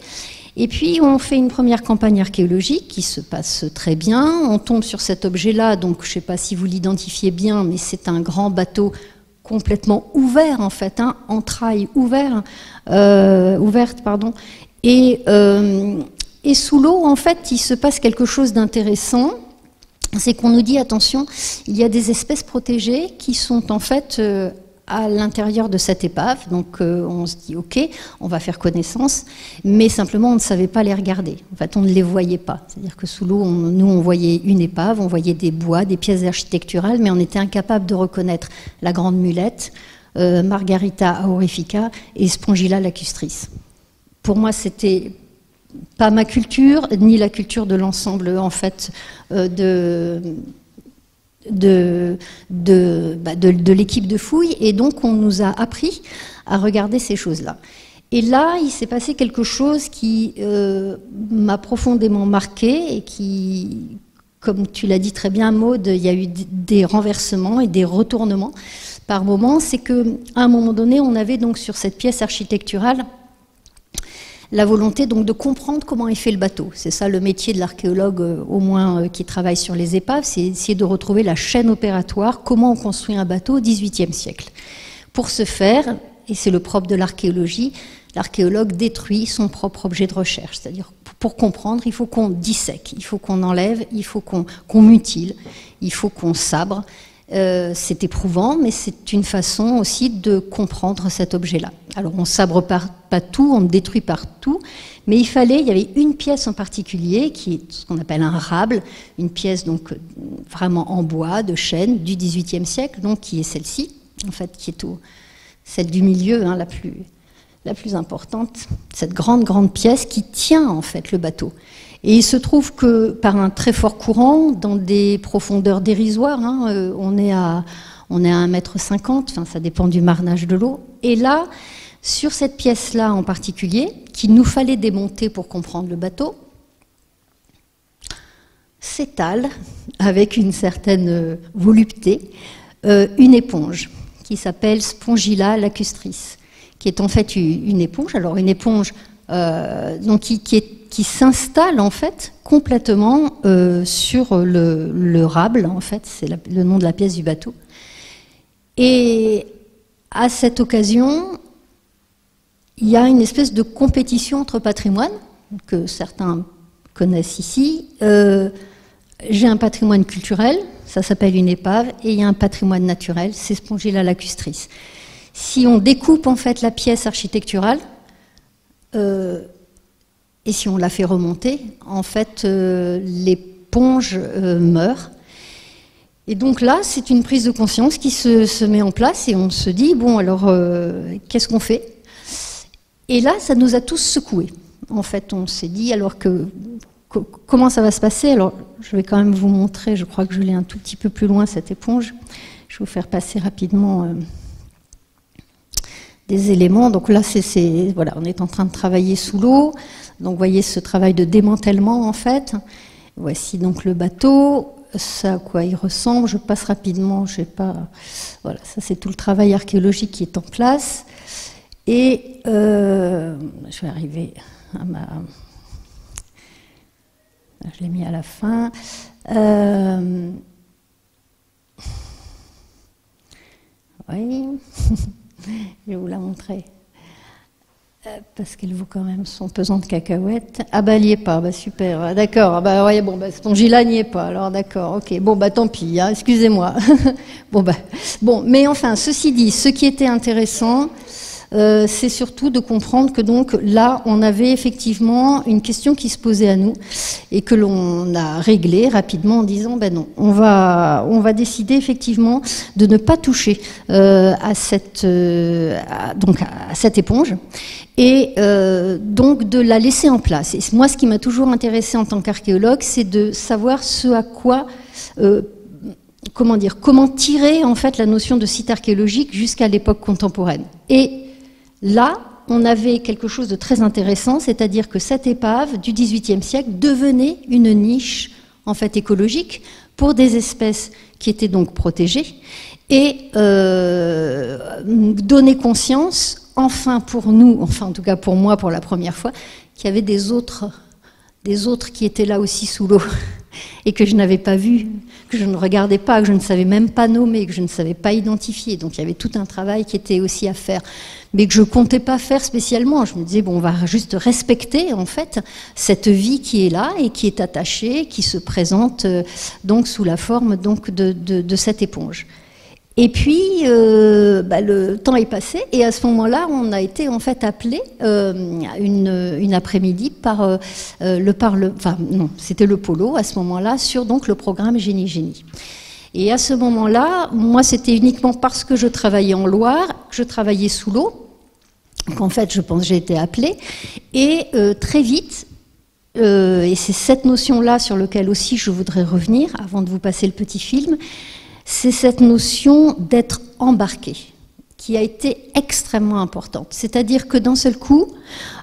Et puis on fait une première campagne archéologique qui se passe très bien. On tombe sur cet objet-là, donc je ne sais pas si vous l'identifiez bien, mais c'est un grand bateau complètement ouvert en fait, entrailles ouvertes, pardon. Et sous l'eau, en fait, il se passe quelque chose d'intéressant. C'est qu'on nous dit attention, il y a des espèces protégées qui sont en fait à l'intérieur de cette épave, donc on se dit ok, on va faire connaissance, mais simplement on ne savait pas les regarder, en fait on ne les voyait pas, c'est-à-dire que sous l'eau, nous on voyait une épave, on voyait des bois, des pièces architecturales, mais on était incapable de reconnaître la grande mulette, Margarita aurifica et Spongilla lacustris. Pour moi, c'était pas ma culture, ni la culture de l'ensemble en fait de l'équipe de fouilles, et donc on nous a appris à regarder ces choses-là. Et là, il s'est passé quelque chose qui m'a profondément marqué et qui, comme tu l'as dit très bien, Maud, il y a eu des renversements et des retournements par moments. C'est qu'à un moment donné, on avait donc sur cette pièce architecturale la volonté donc de comprendre comment est fait le bateau. C'est ça le métier de l'archéologue, au moins qui travaille sur les épaves, c'est essayer de retrouver la chaîne opératoire, comment on construit un bateau au XVIIIe siècle. Pour ce faire, et c'est le propre de l'archéologie, l'archéologue détruit son propre objet de recherche. C'est-à-dire, pour comprendre, il faut qu'on dissèque, il faut qu'on enlève, il faut qu'on mutile, il faut qu'on sabre. C'est éprouvant, mais c'est une façon aussi de comprendre cet objet-là. Alors, on sabre pas tout, on détruit partout, mais il y avait une pièce en particulier, qui est ce qu'on appelle un rable, une pièce donc vraiment en bois, de chêne, du XVIIIe siècle, donc qui est celle-ci, en fait, qui est celle du milieu, hein, la plus importante, cette grande pièce qui tient en fait le bateau. Et il se trouve que par un très fort courant, dans des profondeurs dérisoires, hein, on est à 1,50 m, enfin, ça dépend du marnage de l'eau. Et là, sur cette pièce-là en particulier, qu'il nous fallait démonter pour comprendre le bateau, s'étale avec une certaine volupté une éponge qui s'appelle Spongilla lacustris, qui est en fait une éponge. Alors une éponge donc qui s'installe en fait complètement sur le rable, en fait, c'est le nom de la pièce du bateau. Et à cette occasion, il y a une espèce de compétition entre patrimoines que certains connaissent ici. J'ai un patrimoine culturel, ça s'appelle une épave, et il y a un patrimoine naturel, c'est Spongilla lacustris. Si on découpe en fait la pièce architecturale, et si on la fait remonter, en fait, l'éponge meurt. Et donc là, c'est une prise de conscience qui se met en place et on se dit, bon, alors, qu'est-ce qu'on fait? Et là, ça nous a tous secoués. En fait, on s'est dit, alors comment ça va se passer? Alors, je vais quand même vous montrer, je crois que je l'ai un tout petit peu plus loin, cette éponge. Je vais vous faire passer rapidement des éléments. Donc là, voilà, on est en train de travailler sous l'eau. Donc, vous voyez ce travail de démantèlement, en fait. Voici donc le bateau, ça à quoi il ressemble. Je passe rapidement, je sais pas. Voilà, ça c'est tout le travail archéologique qui est en place. Et je vais arriver à je l'ai mis à la fin. Oui, je vais vous la montrer. Parce qu'elle vaut quand même son pesant de cacahuètes. Ah bah, elle n'y est pas, bah super, d'accord. Ah bah, ouais, bon, bah, Spongilla n'y est pas, alors d'accord, ok. Bon, bah tant pis, hein, excusez-moi. Bon, mais enfin, ceci dit, ce qui était intéressant, c'est surtout de comprendre que donc là, on avait effectivement une question qui se posait à nous et que l'on a réglée rapidement en disant, ben non, on va décider effectivement de ne pas toucher à cette éponge et donc de la laisser en place. Et moi, ce qui m'a toujours intéressée en tant qu'archéologue, c'est de savoir ce à quoi comment tirer en fait la notion de site archéologique jusqu'à l'époque contemporaine. Et là, on avait quelque chose de très intéressant, c'est-à-dire que cette épave du XVIIIe siècle devenait une niche en fait écologique pour des espèces qui étaient donc protégées et donner conscience, enfin pour nous, enfin en tout cas pour moi pour la première fois, qu'il y avait des autres qui étaient là aussi sous l'eau et que je n'avais pas vu, que je ne regardais pas, que je ne savais même pas nommer, que je ne savais pas identifier. Donc il y avait tout un travail qui était aussi à faire, mais que je comptais pas faire spécialement. Je me disais, bon, on va juste respecter en fait cette vie qui est là et qui est attachée, qui se présente donc sous la forme donc de cette éponge. Et puis, le temps est passé et à ce moment-là, on a été en fait appelé une après-midi par c'était le Polo à ce moment-là sur donc le programme Génie. Et à ce moment-là, moi, c'était uniquement parce que je travaillais en Loire, que je travaillais sous l'eau, qu'en fait, je pense j'ai été appelée. Et très vite, et c'est cette notion-là sur laquelle aussi je voudrais revenir, avant de vous passer le petit film, c'est cette notion d'être embarqué, qui a été extrêmement importante. C'est-à-dire que d'un seul coup,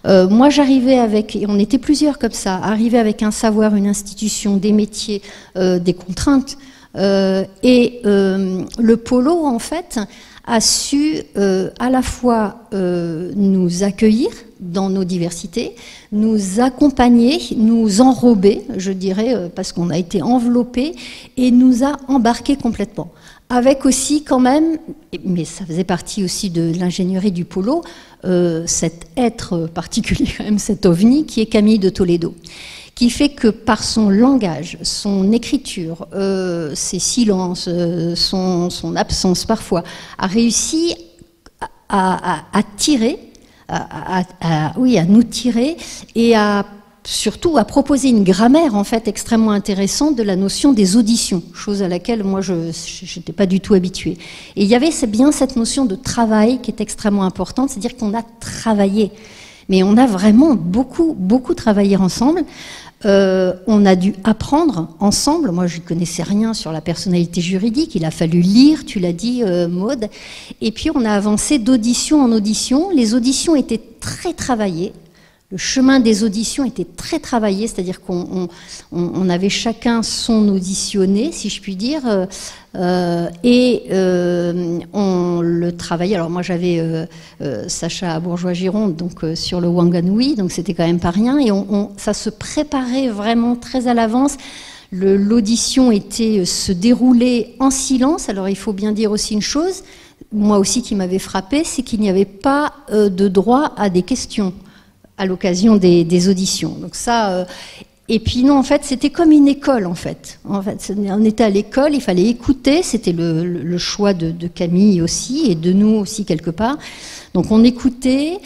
moi j'arrivais avec, et on était plusieurs comme ça, arriver avec un savoir, une institution, des métiers, des contraintes, et le polo en fait a su à la fois nous accueillir dans nos diversités, nous accompagner, nous enrober, je dirais, parce qu'on a été enveloppés, et nous a embarqués complètement. Avec aussi quand même, mais ça faisait partie aussi de l'ingénierie du polo, cet être particulier, quand même, cet ovni qui est Camille de Toledo, qui fait que par son langage, son écriture, ses silences, son absence parfois, a réussi à tirer, à nous tirer et surtout à proposer une grammaire en fait extrêmement intéressante de la notion des auditions, chose à laquelle moi je n'étais pas du tout habituée. Et il y avait bien cette notion de travail qui est extrêmement importante, c'est-à-dire qu'on a travaillé, mais on a vraiment beaucoup travaillé ensemble. On a dû apprendre ensemble. Moi, je ne connaissais rien sur la personnalité juridique. Il a fallu lire, tu l'as dit, Maude. Et puis, on a avancé d'audition en audition. Les auditions étaient très travaillées. Le chemin des auditions était très travaillé, c'est-à-dire qu'on avait chacun son auditionné, si je puis dire, et on le travaillait. Alors moi j'avais Sacha Bourgeois-Gironde donc sur le Wanganui, donc c'était quand même pas rien, et ça se préparait vraiment très à l'avance. L'audition se déroulait en silence. Alors il faut bien dire aussi une chose, moi aussi qui m'avait frappée, c'est qu'il n'y avait pas de droit à des questions à l'occasion des auditions. Donc ça, et puis non, en fait, c'était comme une école, en fait. On était à l'école, il fallait écouter, c'était le choix de Camille aussi, et de nous aussi quelque part. Donc on écoutait,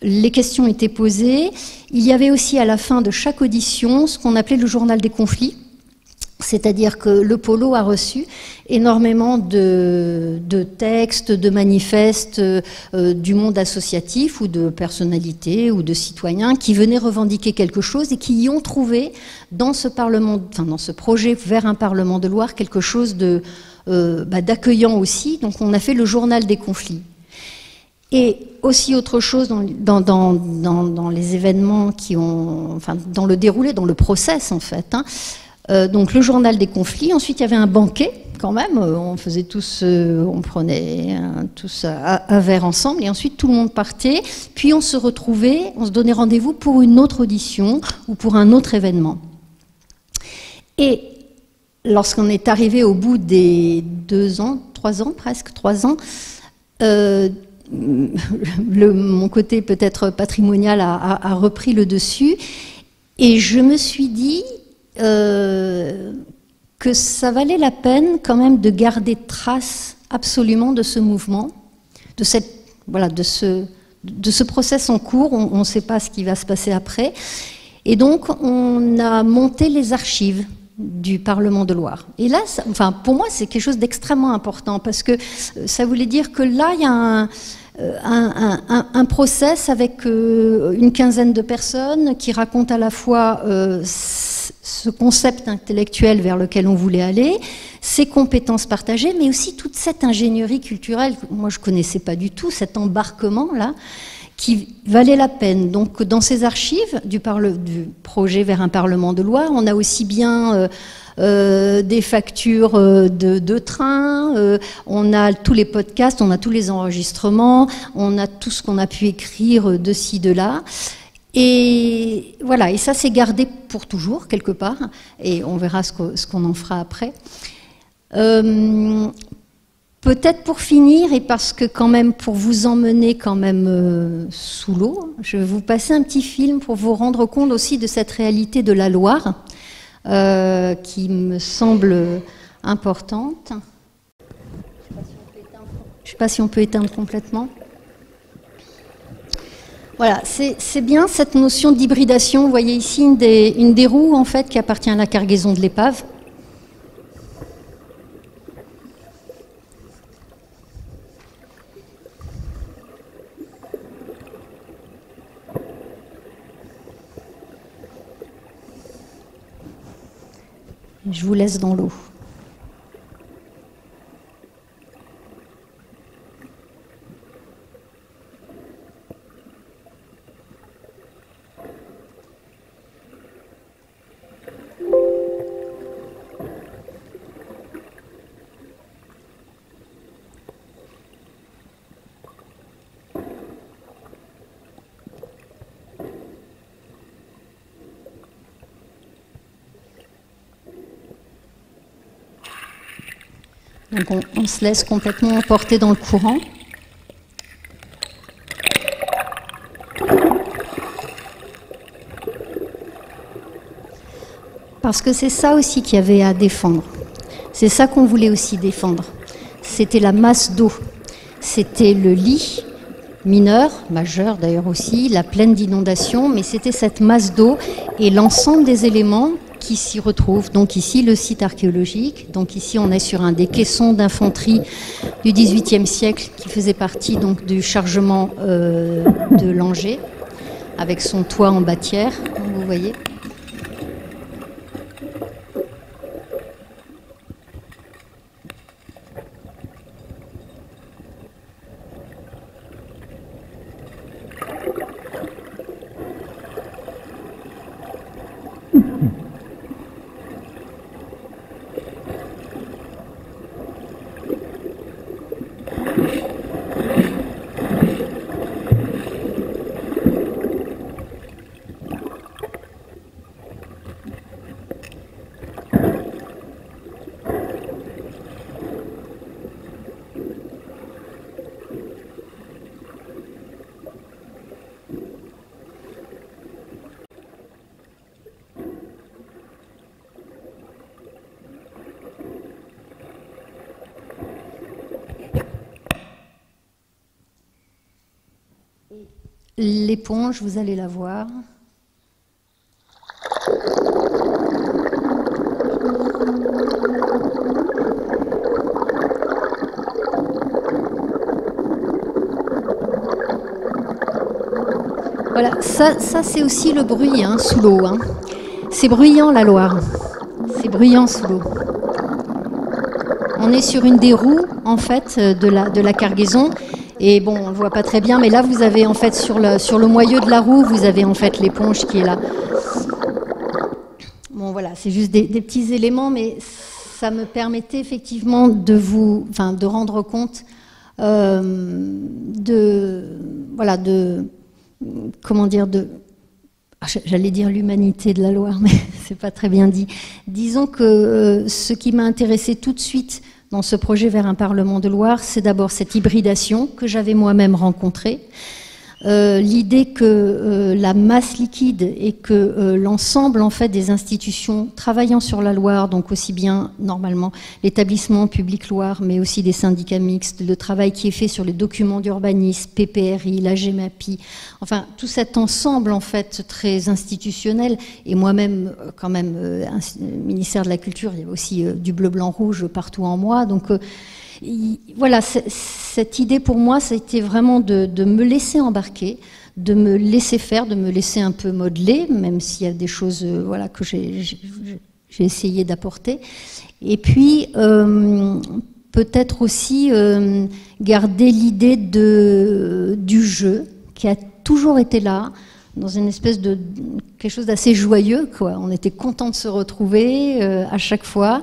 les questions étaient posées. Il y avait aussi à la fin de chaque audition ce qu'on appelait le journal des conflits. C'est-à-dire que le polo a reçu énormément de textes, de manifestes du monde associatif ou de personnalités ou de citoyens qui venaient revendiquer quelque chose et qui y ont trouvé dans ce dans ce projet vers un Parlement de Loire quelque chose d'accueillant aussi. Donc on a fait le journal des conflits. Et aussi autre chose dans les événements dans le déroulé, dans le process en fait. Donc le journal des conflits. Ensuite, il y avait un banquet quand même. On faisait on prenait tous un verre ensemble. Et ensuite, tout le monde partait. Puis on se retrouvait, on se donnait rendez-vous pour une autre audition ou pour un autre événement. Et lorsqu'on est arrivé au bout des 3 ans, mon côté peut-être patrimonial a repris le dessus. Et je me suis dit que ça valait la peine quand même de garder trace absolument de ce mouvement, de ce process en cours. On ne sait pas ce qui va se passer après. Et donc, on a monté les archives du Parlement de Loire. Et là, pour moi, c'est quelque chose d'extrêmement important parce que ça voulait dire que là, il y a un process avec une quinzaine de personnes qui racontent à la fois ce concept intellectuel vers lequel on voulait aller, ses compétences partagées, mais aussi toute cette ingénierie culturelle que moi je ne connaissais pas du tout, cet embarquement-là, qui valait la peine. Donc dans ces archives du projet vers un Parlement de Loire, on a aussi bien des factures de train, on a tous les podcasts, on a tous les enregistrements, on a tout ce qu'on a pu écrire de ci, de là. Et voilà, et ça c'est gardé pour toujours quelque part, et on verra ce qu'on en fera après. Peut-être pour finir, et parce que quand même pour vous emmener quand même sous l'eau, je vais vous passer un petit film pour vous rendre compte aussi de cette réalité de la Loire, qui me semble importante. Je ne sais pas si on peut éteindre complètement. Voilà, c'est bien cette notion d'hybridation. Vous voyez ici une des roues en fait qui appartient à la cargaison de l'épave. Je vous laisse dans l'eau. Donc on se laisse complètement emporter dans le courant. Parce que c'est ça aussi qu'il y avait à défendre. C'est ça qu'on voulait aussi défendre. C'était la masse d'eau. C'était le lit mineur, majeur d'ailleurs aussi, la plaine d'inondation, mais c'était cette masse d'eau et l'ensemble des éléments qui s'y retrouvent. Donc ici, le site archéologique. Donc ici, on est sur un des caissons d'infanterie du XVIIIe siècle qui faisait partie donc du chargement de Langeais, avec son toit en bâtière, comme vous voyez. L'éponge, vous allez la voir. Voilà, ça c'est aussi le bruit sous l'eau. C'est bruyant la Loire, c'est bruyant sous l'eau. On est sur une des roues en fait de la cargaison. Et bon, on ne le voit pas très bien, mais là, vous avez en fait sur le moyeu de la roue, vous avez en fait l'éponge qui est là. Bon, voilà, c'est juste des petits éléments, mais ça me permettait effectivement de rendre compte j'allais dire l'humanité de la Loire, mais c'est pas très bien dit. Disons que ce qui m'a intéressé tout de suite dans ce projet vers un Parlement de Loire, c'est d'abord cette hybridation que j'avais moi-même rencontrée, l'idée que la masse liquide et que l'ensemble en fait des institutions travaillant sur la Loire, donc aussi bien normalement l'établissement public Loire, mais aussi des syndicats mixtes, le travail qui est fait sur les documents d'urbanisme, PPRI, la GEMAPI, enfin tout cet ensemble en fait très institutionnel, et moi-même quand même ministère de la Culture, il y avait aussi du bleu, blanc, rouge partout en moi, donc voilà, cette idée pour moi, c'était vraiment de me laisser embarquer, de me laisser faire, de me laisser un peu modeler, même s'il y a des choses que j'ai essayé d'apporter. Et puis, peut-être aussi garder l'idée du jeu, qui a toujours été là, dans une espèce de quelque chose d'assez joyeux, quoi. On était contents de se retrouver à chaque fois.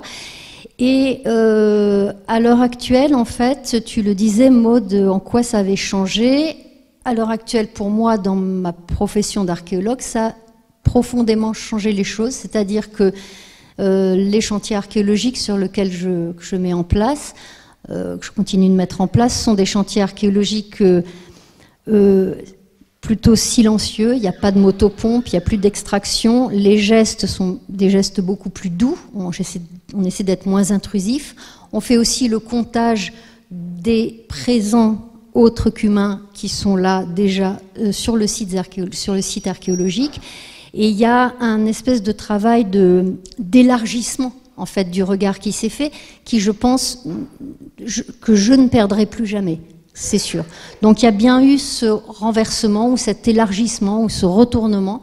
Et à l'heure actuelle, en fait, tu le disais, Maud, en quoi ça avait changé. À l'heure actuelle, pour moi, dans ma profession d'archéologue, ça a profondément changé les choses. C'est-à-dire que les chantiers archéologiques sur lesquels je mets en place, que je continue de mettre en place, sont des chantiers archéologiques plutôt silencieux, il n'y a pas de motopompe, il n'y a plus d'extraction, les gestes sont des gestes beaucoup plus doux, on essaie d'être moins intrusif, on fait aussi le comptage des présents autres qu'humains qui sont là déjà sur le site archéologique, et il y a un espèce de travail d'élargissement en fait du regard qui s'est fait, qui je pense que je ne perdrai plus jamais. C'est sûr. Donc il y a bien eu ce renversement ou cet élargissement ou ce retournement.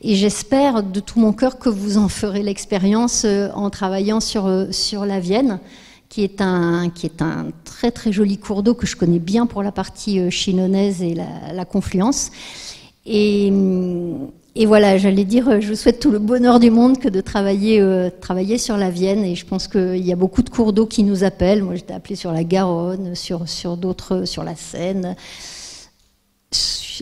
Et j'espère de tout mon cœur que vous en ferez l'expérience en travaillant sur la Vienne, qui est un très très joli cours d'eau que je connais bien pour la partie chinonnaise et la confluence. Et voilà, j'allais dire, je vous souhaite tout le bonheur du monde que de travailler sur la Vienne. Et je pense qu'il y a beaucoup de cours d'eau qui nous appellent. Moi, j'étais appelée sur la Garonne, sur d'autres, sur la Seine,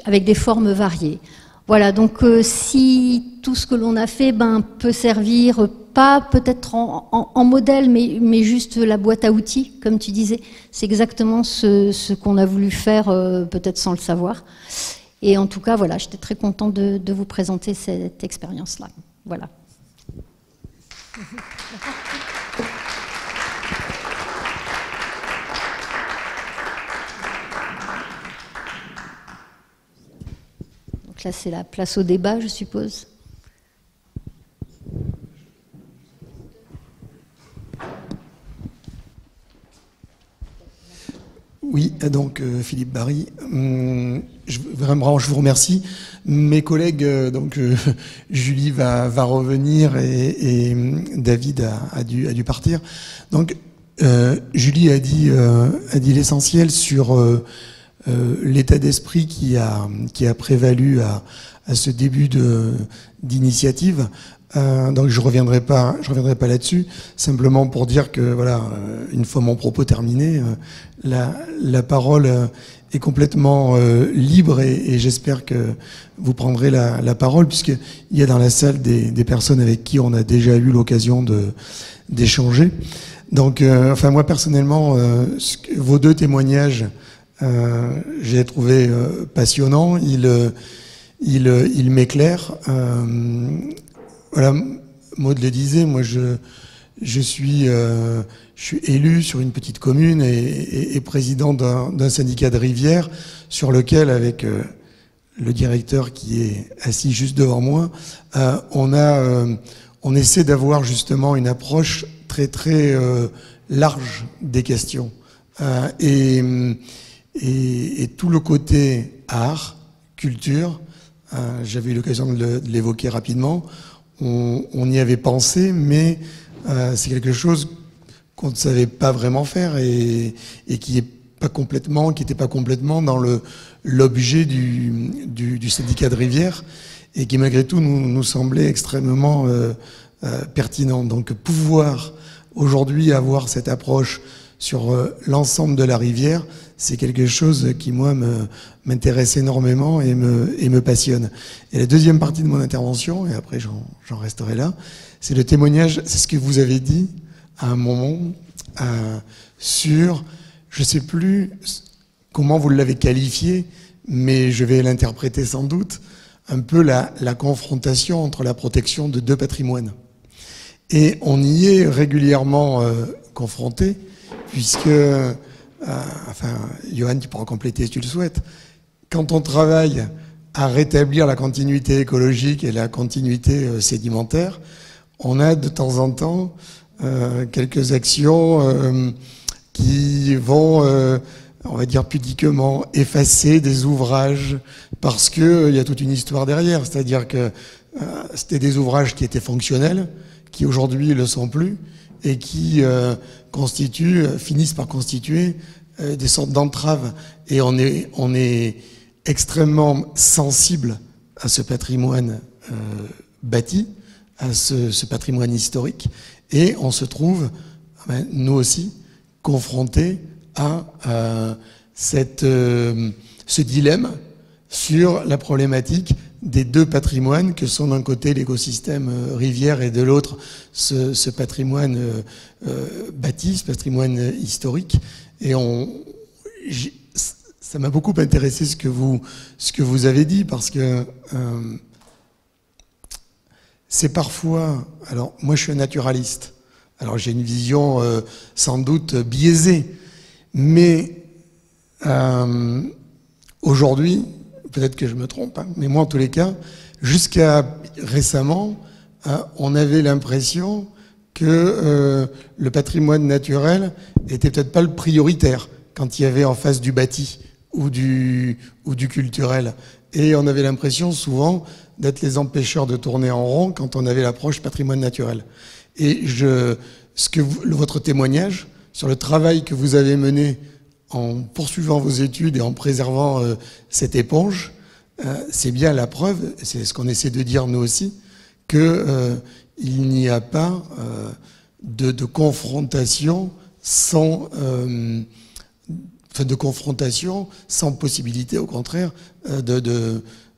avec des formes variées. Voilà, donc si tout ce que l'on a fait peut servir, pas peut-être en modèle, mais juste la boîte à outils, comme tu disais, c'est exactement ce qu'on a voulu faire, peut-être sans le savoir. Et en tout cas, voilà, j'étais très contente de vous présenter cette expérience-là. Voilà. Donc là, c'est la place au débat, je suppose. Oui, donc Philippe Barry, vraiment je vous remercie. Mes collègues, Julie va revenir et David a dû partir. Donc Julie a dit l'essentiel sur l'état d'esprit qui a prévalu à ce début d'initiative. Donc je reviendrai pas là-dessus, simplement pour dire que voilà, une fois mon propos terminé, la parole est complètement libre et j'espère que vous prendrez la parole, puisqu'il y a dans la salle des personnes avec qui on a déjà eu l'occasion d'échanger. Donc enfin moi personnellement, vos deux témoignages, j'ai trouvé passionnants, ils m'éclairent. Voilà, Maud le disait, moi je suis élu sur une petite commune et président d'un syndicat de rivière sur lequel, avec le directeur qui est assis juste devant moi, on essaie d'avoir justement une approche très très large des questions. Et tout le côté art, culture, j'avais eu l'occasion de l'évoquer rapidement, on y avait pensé, mais c'est quelque chose qu'on ne savait pas vraiment faire et qui n'était pas complètement dans l'objet du syndicat de rivière et qui malgré tout nous semblait extrêmement pertinent. Donc pouvoir aujourd'hui avoir cette approche sur l'ensemble de la rivière, c'est quelque chose qui, moi, m'intéresse énormément et me passionne. Et la deuxième partie de mon intervention, et après j'en resterai là, c'est le témoignage, c'est ce que vous avez dit à un moment sur, je ne sais plus comment vous l'avez qualifié, mais je vais l'interpréter sans doute, un peu la confrontation entre la protection de deux patrimoines. Et on y est régulièrement confronté, puisque, enfin, Johan, tu pourras compléter si tu le souhaites, quand on travaille à rétablir la continuité écologique et la continuité sédimentaire, on a de temps en temps quelques actions qui vont, on va dire pudiquement, effacer des ouvrages parce qu'il y a toute une histoire derrière. C'est-à-dire que c'était des ouvrages qui étaient fonctionnels, qui aujourd'hui ne le sont plus, et qui finissent par constituer des sortes d'entraves. Et on est extrêmement sensible à ce patrimoine bâti, à ce patrimoine historique, et on se trouve, nous aussi, confrontés à ce dilemme sur la problématique des deux patrimoines que sont d'un côté l'écosystème rivière et de l'autre ce patrimoine bâti, ce patrimoine historique. Et ça m'a beaucoup intéressé ce que vous avez dit, parce que c'est parfois... Alors moi je suis un naturaliste, alors j'ai une vision sans doute biaisée, mais aujourd'hui, peut-être que je me trompe, hein, mais moi en tous les cas, jusqu'à récemment, on avait l'impression que le patrimoine naturel était peut-être pas le prioritaire quand il y avait en face du bâti ou du culturel. Et on avait l'impression souvent d'être les empêcheurs de tourner en rond quand on avait l'approche patrimoine naturel. Et votre témoignage sur le travail que vous avez mené en poursuivant vos études et en préservant cette éponge, c'est bien la preuve, c'est ce qu'on essaie de dire nous aussi, qu'il n'y a pas de confrontation sans possibilité, au contraire,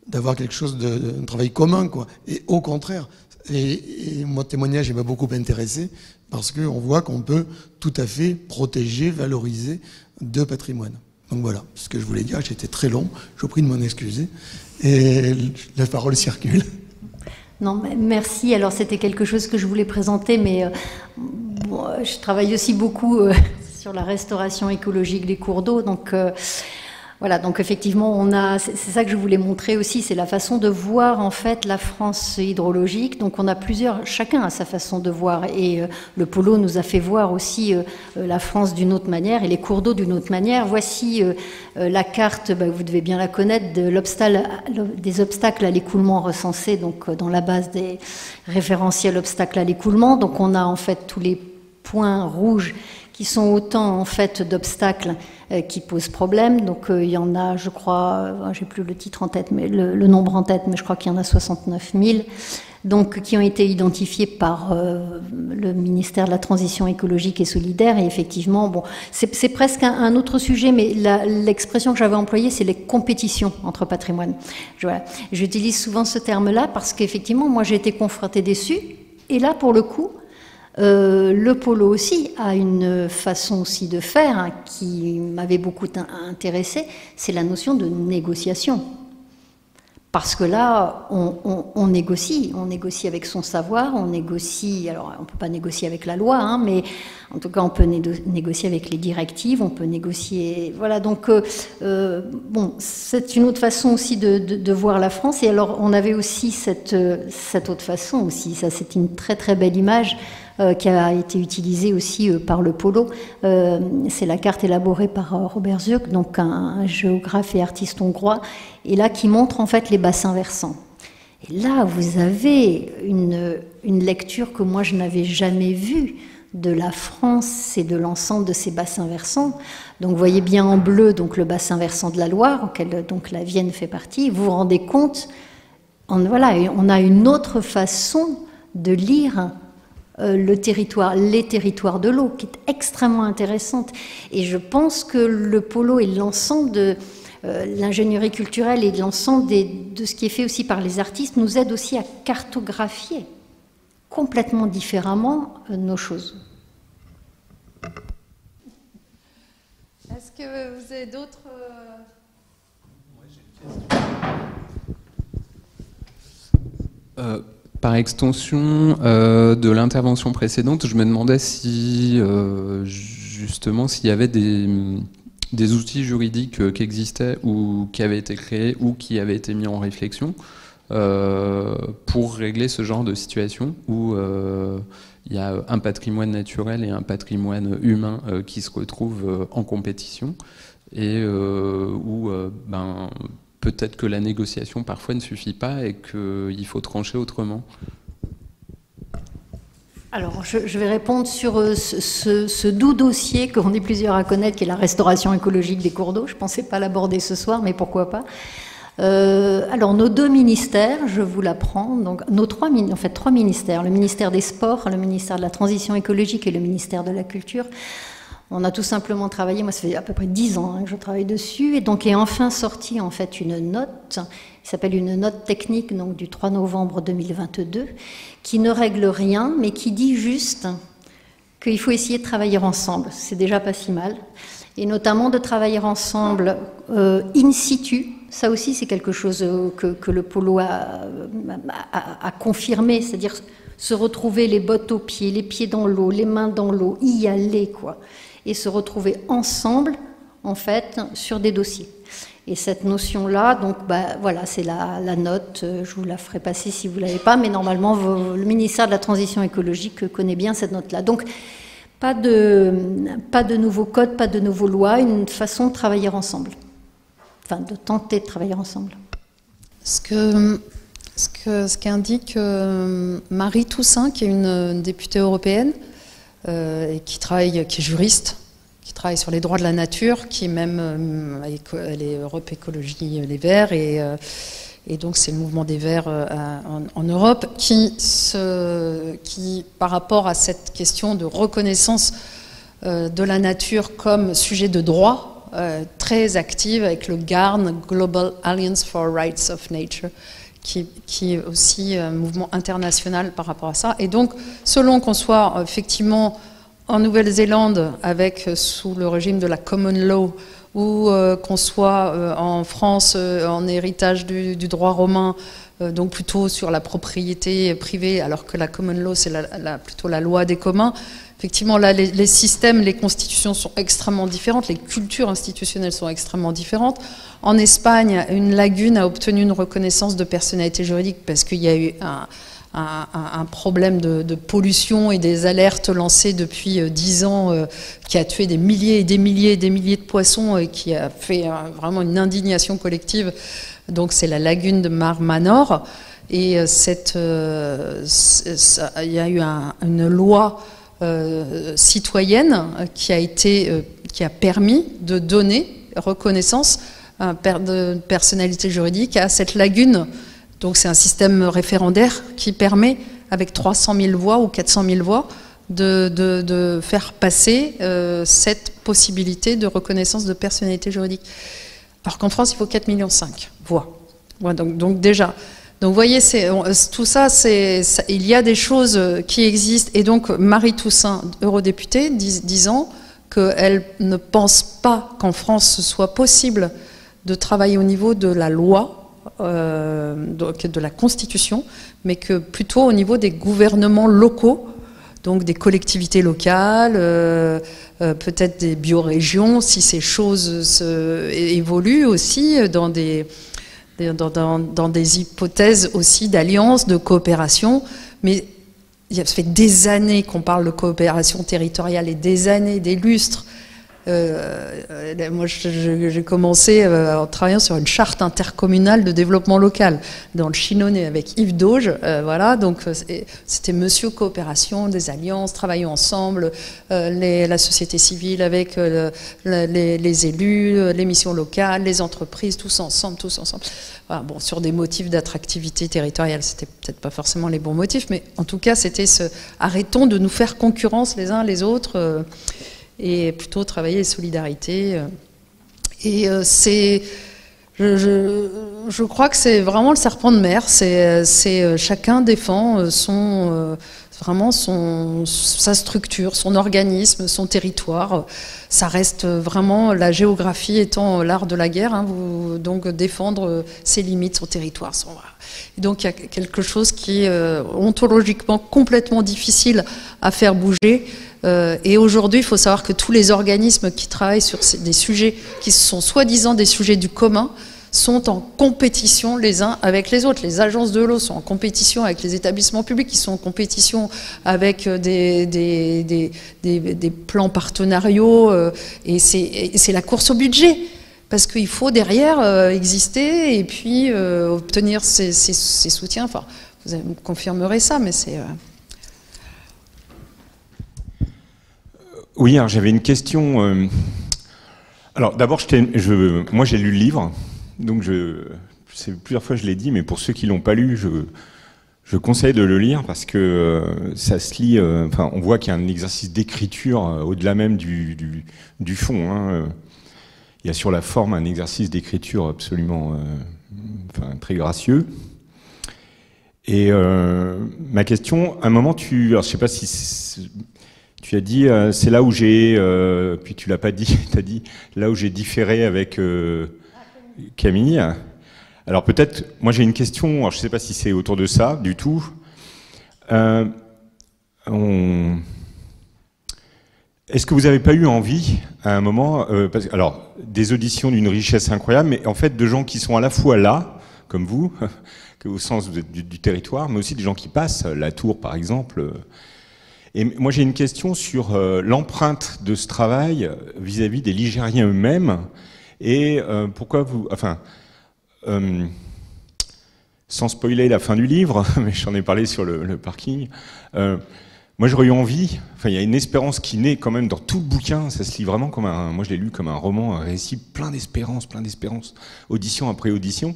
d'avoir quelque chose un travail commun, quoi. Et au contraire, et mon témoignage m'a beaucoup intéressé parce qu'on voit qu'on peut tout à fait protéger, valoriser deux patrimoines. Donc voilà ce que je voulais dire. J'étais très long, je vous prie de m'en excuser. Et la parole circule. Non, merci. Alors c'était quelque chose que je voulais présenter, mais je travaille aussi beaucoup sur la restauration écologique des cours d'eau. Donc voilà, donc effectivement, c'est ça que je voulais montrer aussi, c'est la façon de voir en fait la France hydrologique. Donc on a chacun a sa façon de voir, et le polo nous a fait voir aussi la France d'une autre manière et les cours d'eau d'une autre manière. Voici la carte, vous devez bien la connaître, des obstacles à l'écoulement recensés donc dans la base des référentiels obstacles à l'écoulement. Donc on a en fait tous les points rouges qui sont autant en fait d'obstacles qui posent problème. Donc il y en a, je crois, j'ai plus le titre en tête, mais le nombre en tête, mais je crois qu'il y en a 69 000, donc qui ont été identifiés par le ministère de la Transition écologique et solidaire. Et effectivement, bon, c'est presque un autre sujet, mais l'expression que j'avais employée, c'est les compétitions entre patrimoine. Voilà. J'utilise souvent ce terme-là parce qu'effectivement, moi, j'ai été confrontée dessus. Et là, pour le coup, le polo aussi a une façon aussi de faire qui m'avait beaucoup intéressé, c'est la notion de négociation. Parce que là, on négocie avec son savoir, on négocie, alors on ne peut pas négocier avec la loi, mais en tout cas on peut négocier avec les directives, on peut négocier, voilà, donc bon, c'est une autre façon aussi de voir la France. Et alors on avait aussi cette autre façon aussi, ça c'est une très très belle image qui a été utilisée aussi par le polo. C'est la carte élaborée par Robert Zök, donc un géographe et artiste hongrois, et là qui montre en fait les bassins versants. Et là, vous avez une lecture que moi je n'avais jamais vue de la France et de l'ensemble de ces bassins versants. Donc vous voyez bien en bleu donc le bassin versant de la Loire, auquel donc la Vienne fait partie. Vous vous rendez compte, voilà, on a une autre façon de lire les territoires de l'eau, qui est extrêmement intéressante. Et je pense que le polo et l'ensemble de l'ingénierie culturelle et de l'ensemble de ce qui est fait aussi par les artistes nous aident aussi à cartographier complètement différemment nos choses. Est-ce que vous avez d'autres... Par extension de l'intervention précédente, je me demandais si, justement, s'il y avait des outils juridiques qui existaient ou qui avaient été créés ou qui avaient été mis en réflexion pour régler ce genre de situation où il y a un patrimoine naturel et un patrimoine humain qui se retrouvent en compétition et où peut-être que la négociation parfois ne suffit pas et qu'il faut trancher autrement. Alors, je vais répondre sur ce doux dossier qu'on est plusieurs à connaître, qui est la restauration écologique des cours d'eau. Je ne pensais pas l'aborder ce soir, mais pourquoi pas. Alors, nos deux ministères, je vous l'apprends, donc trois ministères, le ministère des Sports, le ministère de la Transition écologique et le ministère de la Culture. On a tout simplement travaillé, moi ça fait à peu près 10 ans que je travaille dessus, et donc est enfin sortie en fait une note, qui s'appelle une note technique donc, du 3 novembre 2022, qui ne règle rien, mais qui dit juste qu'il faut essayer de travailler ensemble, c'est déjà pas si mal, et notamment de travailler ensemble in situ. Ça aussi c'est quelque chose que le polo a confirmé, c'est-à-dire se retrouver les bottes aux pieds, les pieds dans l'eau, les mains dans l'eau, y aller quoi, et se retrouver ensemble, en fait, sur des dossiers. Et cette notion-là, donc, voilà, c'est la note, je vous la ferai passer si vous ne l'avez pas, mais normalement, le ministère de la Transition écologique connaît bien cette note-là. Donc, pas de nouveaux codes, pas de nouvelles lois, une façon de travailler ensemble. enfin, de tenter de travailler ensemble. Ce qu'indique Marie Toussaint, qui est une députée européenne, et qui est juriste, qui travaille sur les droits de la nature, qui même, elle est Europe Écologie Les Verts, et donc c'est le mouvement des Verts en Europe, qui, par rapport à cette question de reconnaissance de la nature comme sujet de droit, très active avec le GARN, Global Alliance for Rights of Nature, qui est aussi un mouvement international par rapport à ça. Et donc, selon qu'on soit effectivement en Nouvelle-Zélande sous le régime de la common law, ou qu'on soit en France en héritage du droit romain, donc plutôt sur la propriété privée, alors que la common law, c'est plutôt la loi des communs. Effectivement, là, les systèmes, les constitutions sont extrêmement différentes, les cultures institutionnelles sont extrêmement différentes. En Espagne, une lagune a obtenu une reconnaissance de personnalité juridique parce qu'il y a eu un problème de pollution et des alertes lancées depuis 10 ans qui a tué des milliers et des milliers et des milliers de poissons et qui a fait vraiment une indignation collective. Donc c'est la lagune de Mar Manor. Et il y a eu une loi citoyenne qui a permis de donner reconnaissance de personnalité juridique à cette lagune. Donc c'est un système référendaire qui permet, avec 300 000 voix ou 400 000 voix, de faire passer cette possibilité de reconnaissance de personnalité juridique. Alors qu'en France, il faut 4,5 millions voix. Ouais, donc déjà... Donc vous voyez, tout ça, il y a des choses qui existent. Et donc Marie Toussaint, eurodéputée, disant qu'elle ne pense pas qu'en France ce soit possible de travailler au niveau de la loi, de la Constitution, mais que plutôt au niveau des gouvernements locaux, donc des collectivités locales, peut-être des biorégions, si ces choses évoluent aussi dans des hypothèses aussi d'alliance, de coopération. Mais ça fait des années qu'on parle de coopération territoriale et des années, des lustres. Moi, j'ai commencé en travaillant sur une charte intercommunale de développement local dans le Chinonais avec Yves Dauge. Voilà, donc c'était Monsieur Coopération, des alliances, travaillons ensemble, la société civile avec les élus, les missions locales, les entreprises, tous ensemble. Voilà, bon, sur des motifs d'attractivité territoriale, c'était peut-être pas forcément les bons motifs, mais en tout cas, c'était arrêtons de nous faire concurrence les uns les autres. Et plutôt travailler les solidarités. Et je crois que c'est vraiment le serpent de mer. Chacun défend vraiment sa structure, son organisme, son territoire. Ça reste vraiment la géographie étant l'art de la guerre. Donc défendre ses limites, son territoire. Et donc il y a quelque chose qui est ontologiquement complètement difficile à faire bouger. Et aujourd'hui, il faut savoir que tous les organismes qui travaillent sur des sujets qui sont soi-disant des sujets du commun sont en compétition les uns avec les autres. Les agences de l'eau sont en compétition avec les établissements publics, qui sont en compétition avec des plans partenariaux, et c'est la course au budget. Parce qu'il faut derrière exister et puis obtenir ces soutiens. Enfin, vous me confirmerez ça, mais c'est... Oui, alors j'avais une question. Alors d'abord, moi j'ai lu le livre, donc plusieurs fois je l'ai dit, mais pour ceux qui l'ont pas lu, je conseille de le lire parce que ça se lit. Enfin, on voit qu'il y a un exercice d'écriture au-delà même du fond. Hein. Il y a sur la forme un exercice d'écriture absolument, très gracieux. Et ma question, à un moment, alors je sais pas si tu as dit, c'est là où j'ai, puis tu l'as pas dit, tu as dit, là où j'ai différé avec Camille. Alors peut-être, moi j'ai une question, alors je ne sais pas si c'est autour de ça, du tout. Est-ce que vous n'avez pas eu envie, à un moment, alors des auditions d'une richesse incroyable, mais en fait de gens qui sont à la fois là, comme vous, au sens du territoire, mais aussi des gens qui passent, la Tour par exemple. Et moi j'ai une question sur l'empreinte de ce travail vis-à-vis des Ligériens eux-mêmes Et pourquoi vous... Enfin, sans spoiler la fin du livre, mais j'en ai parlé sur le parking, moi j'aurais eu envie, enfin il y a une espérance qui naît quand même dans tout le bouquin, ça se lit vraiment comme moi je l'ai lu comme un roman, un récit plein d'espérance, audition après audition.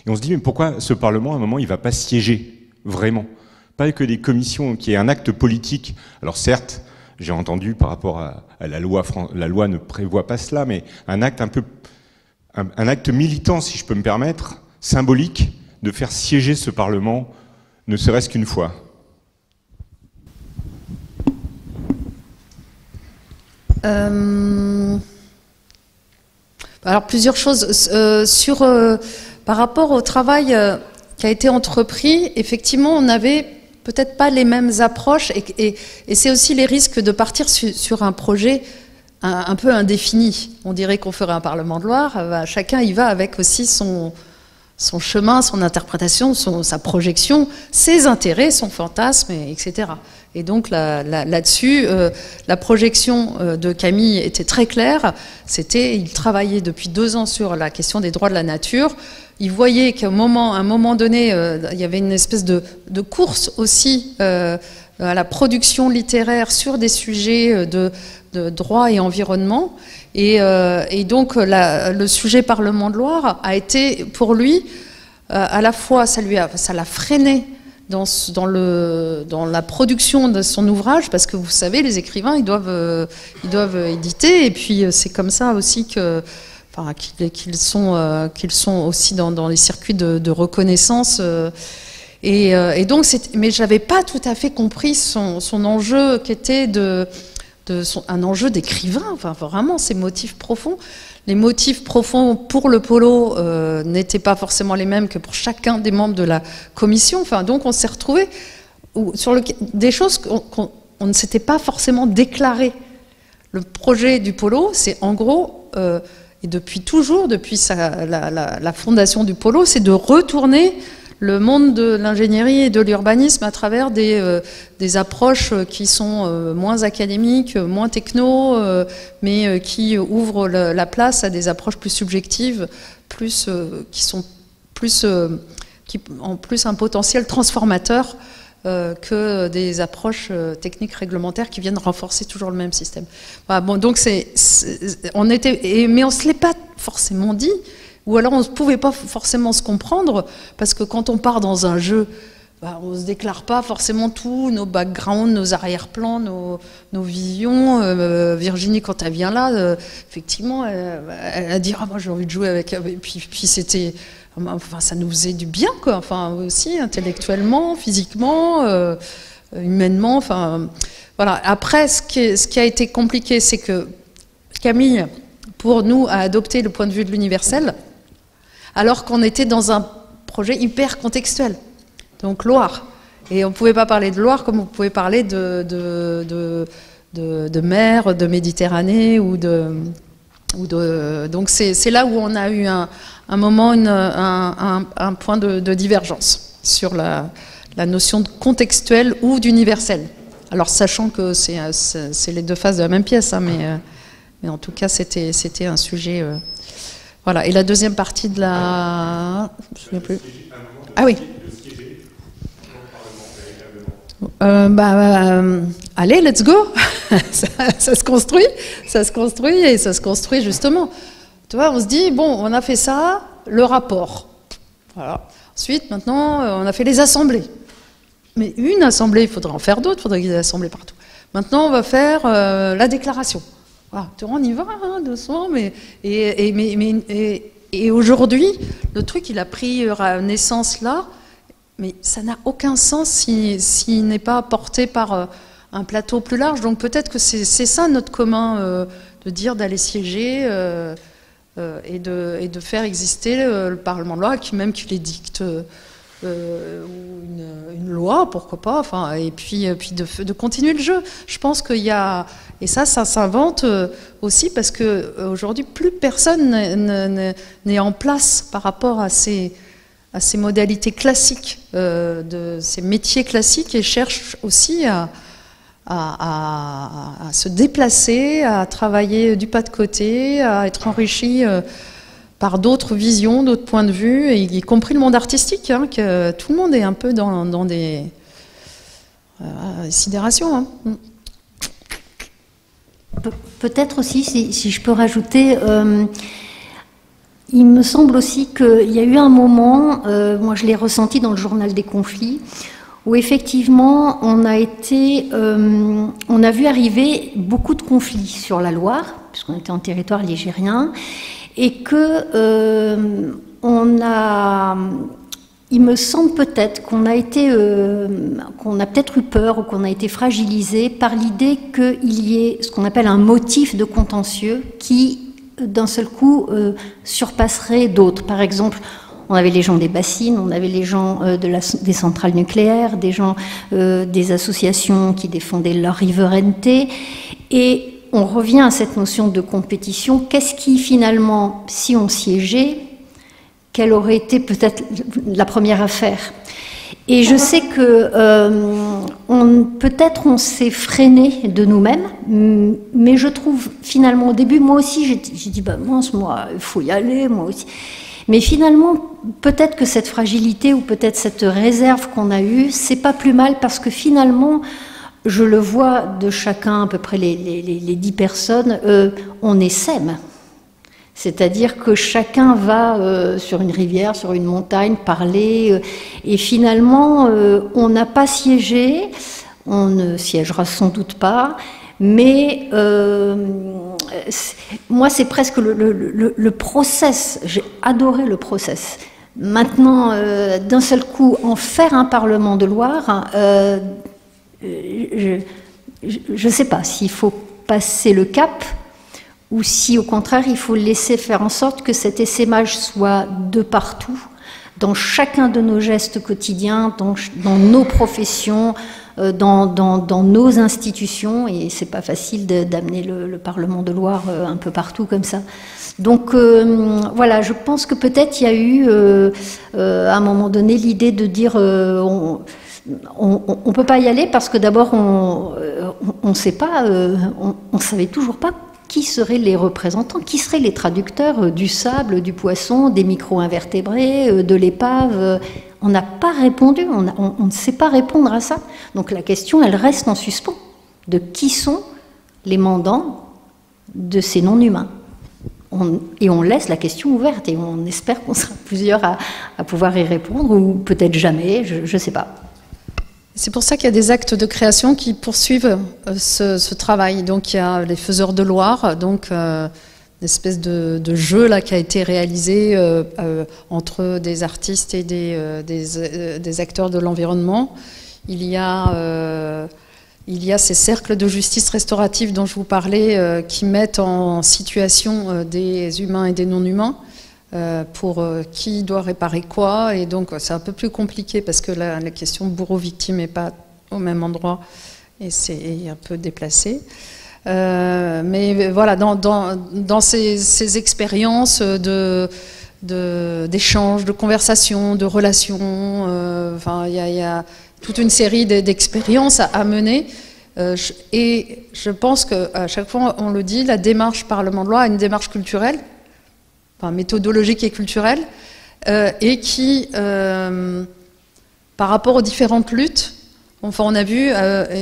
Et on se dit, mais pourquoi ce Parlement, à un moment, il ne va pas siéger, vraiment? Pas que des commissions, qui est un acte politique. Alors certes, j'ai entendu par rapport à la loi ne prévoit pas cela, mais un acte un acte militant, si je peux me permettre, symbolique, de faire siéger ce Parlement, ne serait-ce qu'une fois. Alors plusieurs choses par rapport au travail qui a été entrepris. Effectivement, on n'avait peut-être pas les mêmes approches et c'est aussi les risques de partir sur un projet un peu indéfini. On dirait qu'on ferait un Parlement de Loire. Chacun y va avec aussi son chemin, son interprétation, sa projection, ses intérêts, son fantasme, etc. Et donc là-dessus, la projection de Camille était très claire. Il travaillait depuis 2 ans sur la question des droits de la nature. Il voyait qu'à un moment donné, il y avait une espèce de course aussi à la production littéraire sur des sujets de droit et environnement. Et donc le sujet Parlement de Loire a été pour lui, à la fois ça l'a freiné dans la production de son ouvrage, parce que vous savez, les écrivains ils doivent éditer, et puis c'est comme ça aussi qu'ils sont aussi dans les circuits de reconnaissance. Et donc mais j'avais pas tout à fait compris son enjeu qui était un enjeu d'écrivain, enfin vraiment ses motifs profonds. Les motifs profonds pour le polo n'étaient pas forcément les mêmes que pour chacun des membres de la commission. Enfin, donc on s'est retrouvés sur des choses qu'on ne s'était pas forcément déclarées. Le projet du polo, c'est en gros, et depuis toujours, depuis la fondation du polo, c'est de retourner le monde de l'ingénierie et de l'urbanisme à travers des approches qui sont moins académiques, moins techno, mais qui ouvrent la place à des approches plus subjectives, qui ont plus un potentiel transformateur que des approches techniques réglementaires qui viennent renforcer toujours le même système. Voilà, bon, donc mais on ne se l'est pas forcément dit. Ou alors on ne pouvait pas forcément se comprendre, parce que quand on part dans un jeu, on ne se déclare pas forcément tous nos backgrounds, nos arrière-plans, nos visions. Virginie, quand elle vient là, effectivement, elle a dit « Ah, moi j'ai envie de jouer avec... » Et puis c'était... Enfin, ça nous faisait du bien, quoi. Enfin, aussi, intellectuellement, physiquement, humainement. Enfin, voilà. Après, ce qui a été compliqué, c'est que Camille, pour nous, a adopté le point de vue de l'universel, alors qu'on était dans un projet hyper contextuel, donc Loire. Et on ne pouvait pas parler de Loire comme on pouvait parler de mer, de Méditerranée, donc c'est là où on a eu un moment, un point de divergence sur la notion de contextuel ou d'universel. Alors sachant que c'est les deux faces de la même pièce, hein, mais en tout cas c'était un sujet... Voilà, et la deuxième partie de la... Je ne me souviens plus. Ah oui. Allez, let's go. ça se construit et ça se construit justement. Tu vois, on se dit, bon, on a fait ça, le rapport. Voilà. Ensuite, maintenant, on a fait les assemblées. Mais une assemblée, il faudrait en faire d'autres, il faudrait qu'il y ait des assemblées partout. Maintenant, on va faire la déclaration. Voilà, on y va, hein, doucement, et aujourd'hui, le truc, il a pris naissance là, mais ça n'a aucun sens s'il n'est pas porté par un plateau plus large. Donc peut-être que c'est ça notre commun, de dire d'aller siéger et de faire exister le Parlement de Loire, même qu'il édicte une loi, pourquoi pas, enfin, et puis de continuer le jeu. Je pense qu'il y a... Et ça s'invente aussi parce qu'aujourd'hui, plus personne n'est en place par rapport à ces modalités classiques, de ces métiers classiques, et cherche aussi à se déplacer, à travailler du pas de côté, à être enrichi par d'autres visions, d'autres points de vue, et y compris le monde artistique, hein, que tout le monde est un peu dans des sidérations. Hein. Peut-être aussi, si je peux rajouter, il me semble aussi qu'il y a eu un moment, moi je l'ai ressenti dans le journal des conflits, où effectivement on a vu arriver beaucoup de conflits sur la Loire, puisqu'on était en territoire ligérien, et que il me semble peut-être qu'on a peut-être eu peur ou qu'on a été fragilisé par l'idée qu'il y ait ce qu'on appelle un motif de contentieux qui, d'un seul coup, surpasserait d'autres. Par exemple, on avait les gens des bassines, on avait les gens des centrales nucléaires, des gens des associations qui défendaient leur riverainneté, et on revient à cette notion de compétition. Qu'est-ce qui, finalement, si on siégeait, quelle aurait été peut-être la première affaire? Et je sais que peut-être on s'est freiné de nous-mêmes, mais je trouve finalement au début, moi aussi j'ai dit bah mince, moi il faut y aller, moi aussi. Mais finalement, peut-être que cette fragilité ou peut-être cette réserve qu'on a eue, c'est pas plus mal, parce que finalement, je le vois de chacun, à peu près les 10 personnes, on essaime. C'est-à-dire que chacun va sur une rivière, sur une montagne, parler, et finalement, on n'a pas siégé, on ne siégera sans doute pas, mais moi, c'est presque le process, j'ai adoré le process. Maintenant, d'un seul coup, en faire un Parlement de Loire, je ne sais pas s'il faut passer le cap, ou si au contraire il faut laisser faire en sorte que cet essaimage soit de partout, dans chacun de nos gestes quotidiens, dans nos professions, dans nos institutions, et c'est pas facile d'amener le Parlement de Loire un peu partout comme ça. Donc voilà, je pense que peut-être il y a eu à un moment donné l'idée de dire on peut pas y aller parce que d'abord on sait pas, on savait toujours pas qui seraient les représentants, qui seraient les traducteurs du sable, du poisson, des micro-invertébrés, de l'épave. On n'a pas répondu, on ne sait pas répondre à ça. Donc la question, elle reste en suspens, de qui sont les mandants de ces non-humains. Et on laisse la question ouverte, et on espère qu'on sera plusieurs à pouvoir y répondre, ou peut-être jamais, je ne sais pas. C'est pour ça qu'il y a des actes de création qui poursuivent ce travail. Donc il y a les Faiseurs de Loire, donc une espèce de jeu là qui a été réalisé entre des artistes et des acteurs de l'environnement. Il y a ces cercles de justice restaurative dont je vous parlais, qui mettent en situation des humains et des non-humains. Pour qui doit réparer quoi, et donc c'est un peu plus compliqué parce que la question bourreau-victime n'est pas au même endroit et c'est un peu déplacé. Mais voilà, dans ces expériences d'échanges, de conversations, de relations, enfin, il y a toute une série d'expériences à mener. Et je pense qu'à chaque fois, on le dit, la démarche Parlement de Loire est une démarche culturelle, méthodologique et culturelle, et qui, par rapport aux différentes luttes, enfin on a vu,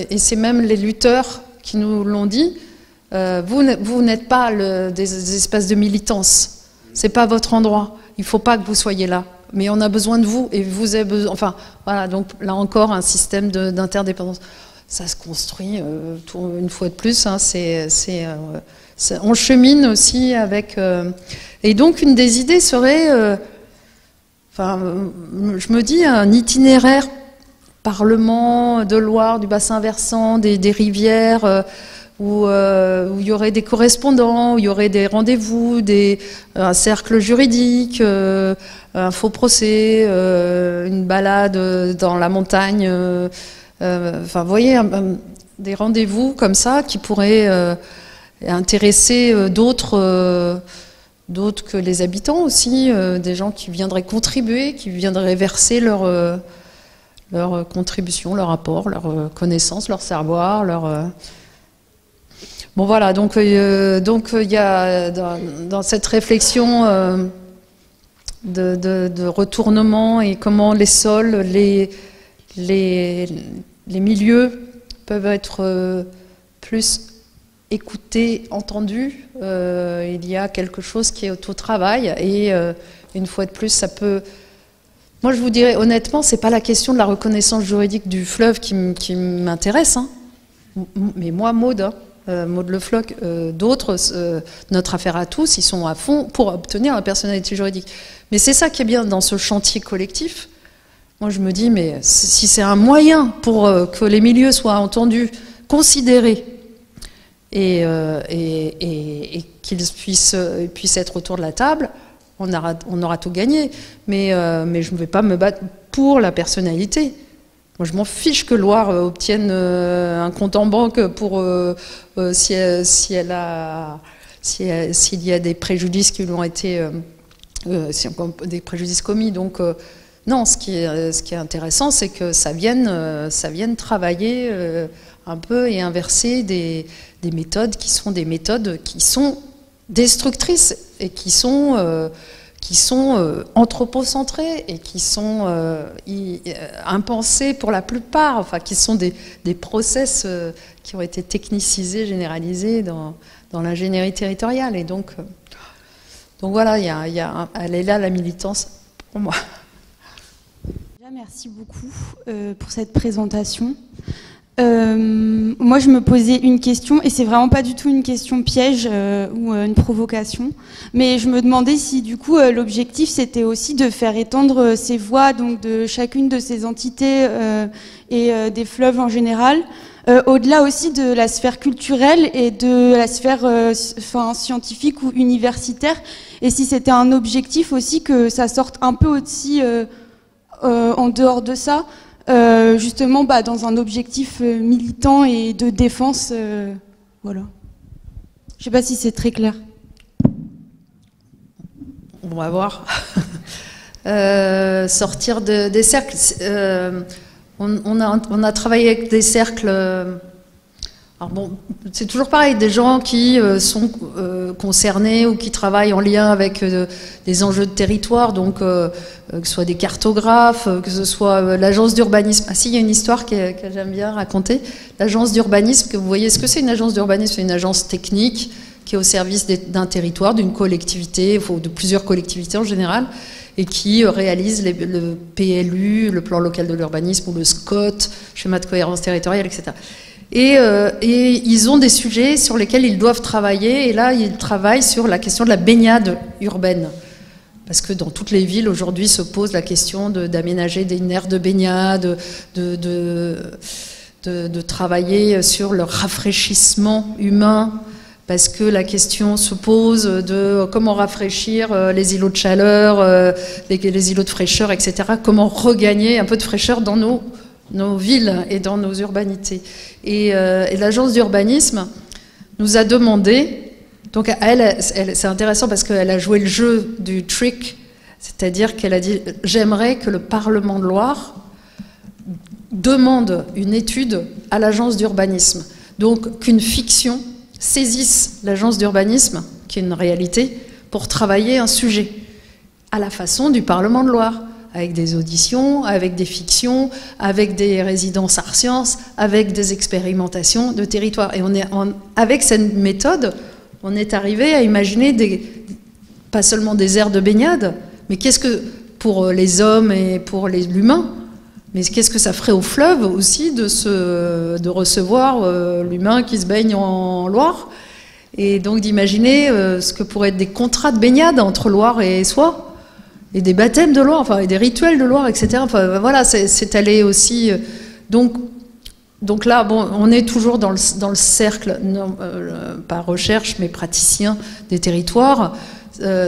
et c'est même les lutteurs qui nous l'ont dit, vous n'êtes pas des espaces de militance, c'est pas votre endroit, il faut pas que vous soyez là, mais on a besoin de vous, et vous avez besoin, enfin voilà, donc là encore un système d'interdépendance. Ça se construit une fois de plus, hein, on chemine aussi avec... et donc une des idées serait, je me dis, un itinéraire Parlement de Loire, du bassin versant, des rivières, où il y aurait des correspondants, où il y aurait des rendez-vous, un cercle juridique, un faux procès, une balade dans la montagne... Enfin, vous voyez, des rendez-vous comme ça qui pourraient intéresser d'autres que les habitants aussi, des gens qui viendraient contribuer, qui viendraient verser leur leur contribution, leur apport, leur connaissance, leur savoir, leur... Bon voilà, donc il y a dans cette réflexion de retournement et comment les sols, les milieux peuvent être plus écoutés, entendus. Il y a quelque chose qui est au travail et une fois de plus, ça peut... Moi, je vous dirais honnêtement, c'est pas la question de la reconnaissance juridique du fleuve qui m'intéresse, hein. Mais moi, Maud, hein, Maud Le Floch, d'autres, notre affaire à tous, ils sont à fond pour obtenir la personnalité juridique. Mais c'est ça qui est bien dans ce chantier collectif. Moi, je me dis, mais si c'est un moyen pour que les milieux soient entendus, considérés, et qu'ils puissent être autour de la table, on aura tout gagné. Mais je ne vais pas me battre pour la personnalité. Moi, je m'en fiche que Loire obtienne un compte en banque pour s'il y a des préjudices qui lui ont été des préjudices commis. Donc non, ce qui est intéressant, c'est que ça vienne travailler un peu et inverser des méthodes qui sont destructrices et qui sont anthropocentrées et qui sont impensées pour la plupart, enfin qui sont des process qui ont été technicisés, généralisés dans l'ingénierie territoriale. Et donc voilà, elle est là la militance pour moi. Merci beaucoup pour cette présentation. Moi, je me posais une question, et c'est vraiment pas du tout une question piège ou une provocation, mais je me demandais si, du coup, l'objectif, c'était aussi de faire étendre ces voix, donc de chacune de ces entités et des fleuves en général, au-delà aussi de la sphère culturelle et de la sphère scientifique ou universitaire, et si c'était un objectif aussi que ça sorte un peu aussi en dehors de ça, justement dans un objectif militant et de défense. Voilà. Je ne sais pas si c'est très clair. On va voir. Sortir des cercles. On a travaillé avec des cercles... Alors bon, c'est toujours pareil, des gens qui sont concernés ou qui travaillent en lien avec des enjeux de territoire, donc que ce soit des cartographes, que ce soit l'agence d'urbanisme. Ah si, il y a une histoire que j'aime bien raconter. L'agence d'urbanisme, que vous voyez, ce que c'est une agence d'urbanisme? C'est une agence technique qui est au service d'un territoire, d'une collectivité, de plusieurs collectivités en général, et qui réalise le PLU, le plan local de l'urbanisme, ou le SCOT, schéma de cohérence territoriale, etc. Et ils ont des sujets sur lesquels ils doivent travailler, et là ils travaillent sur la question de la baignade urbaine, parce que dans toutes les villes aujourd'hui se pose la question d'aménager des aires de baignade, de travailler sur le rafraîchissement humain, parce que la question se pose de comment rafraîchir les îlots de chaleur, les îlots de fraîcheur, etc. Comment regagner un peu de fraîcheur dans nos villes et dans nos urbanités. Et l'agence d'urbanisme nous a demandé, donc c'est intéressant parce qu'elle a joué le jeu du trick, c'est-à-dire qu'elle a dit « j'aimerais que le Parlement de Loire demande une étude à l'agence d'urbanisme ». Donc qu'une fiction saisisse l'agence d'urbanisme, qui est une réalité, pour travailler un sujet, à la façon du Parlement de Loire, avec des auditions, avec des fictions, avec des résidences art sciences, avec des expérimentations de territoire. Et avec cette méthode, on est arrivé à imaginer pas seulement des aires de baignade, mais qu'est-ce que, pour les hommes et pour l'humain, mais qu'est-ce que ça ferait au fleuve aussi de recevoir l'humain qui se baigne en Loire, et donc d'imaginer ce que pourraient être des contrats de baignade entre Loire et Soie, et des baptêmes de Loire, enfin, et des rituels de Loire, etc. Enfin, voilà, c'est allé aussi... Donc là, bon, on est toujours dans le cercle, non, pas recherche, mais praticien des territoires.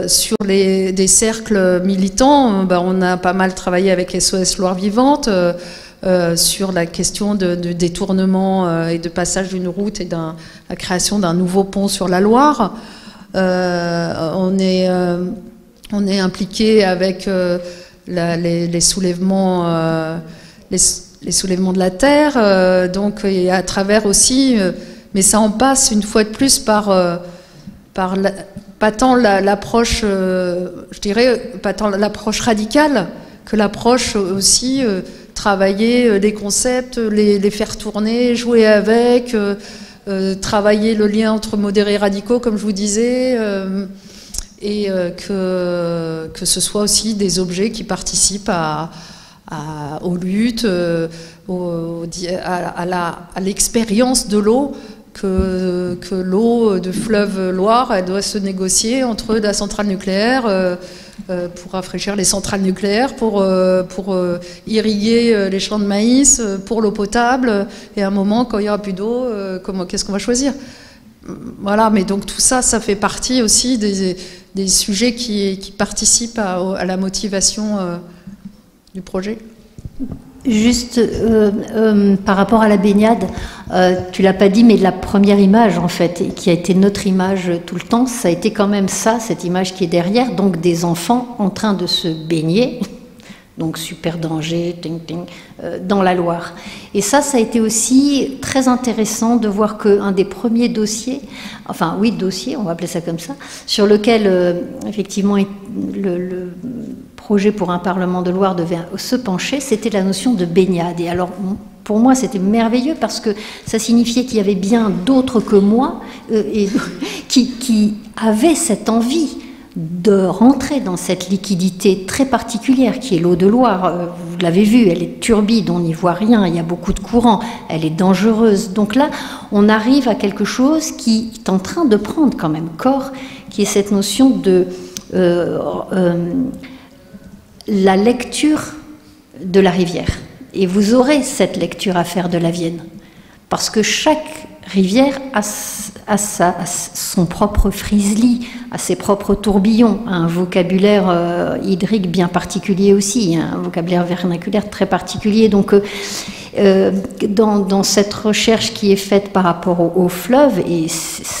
Sur des cercles militants, on a pas mal travaillé avec SOS Loire Vivante, sur la question de détournement et de passage d'une route et la création d'un nouveau pont sur la Loire. On est impliqué avec les soulèvements les soulèvements de la terre, donc et à travers aussi, mais ça en passe une fois de plus par pas tant l'approche, je dirais, pas tant l'approche radicale que l'approche aussi travailler des concepts, les faire tourner, jouer avec, travailler le lien entre modérés et radicaux, comme je vous disais, et que ce soit aussi des objets qui participent aux luttes, à l'expérience de l'eau, que l'eau de fleuve Loire, elle doit se négocier entre la centrale nucléaire pour rafraîchir les centrales nucléaires, pour irriguer les champs de maïs, pour l'eau potable, et à un moment, quand il n'y aura plus d'eau, qu'est-ce qu'on va choisir? Voilà, mais donc tout ça, ça fait partie aussi des sujets qui participent à la motivation du projet. Juste par rapport à la baignade, tu l'as pas dit, mais la première image en fait, qui a été notre image tout le temps, ça a été quand même ça, cette image qui est derrière, donc des enfants en train de se baigner, donc super danger, ting, ting, dans la Loire. Et ça a été aussi très intéressant de voir qu'un des premiers dossiers, enfin oui, dossier, on va appeler ça comme ça, sur lequel effectivement le projet pour un Parlement de Loire devait se pencher, c'était la notion de baignade. Et alors, pour moi, c'était merveilleux parce que ça signifiait qu'il y avait bien d'autres que moi qui avaient cette envie de rentrer dans cette liquidité très particulière qui est l'eau de Loire. Vous l'avez vu, elle est turbide, on n'y voit rien, il y a beaucoup de courant, elle est dangereuse. Donc là, on arrive à quelque chose qui est en train de prendre quand même corps, qui est cette notion de la lecture de la rivière. Et vous aurez cette lecture à faire de la Vienne. Parce que chaque rivière a son propre frisely, a ses propres tourbillons, a un vocabulaire hydrique bien particulier aussi, un vocabulaire vernaculaire très particulier. Donc, dans cette recherche qui est faite par rapport au fleuve, et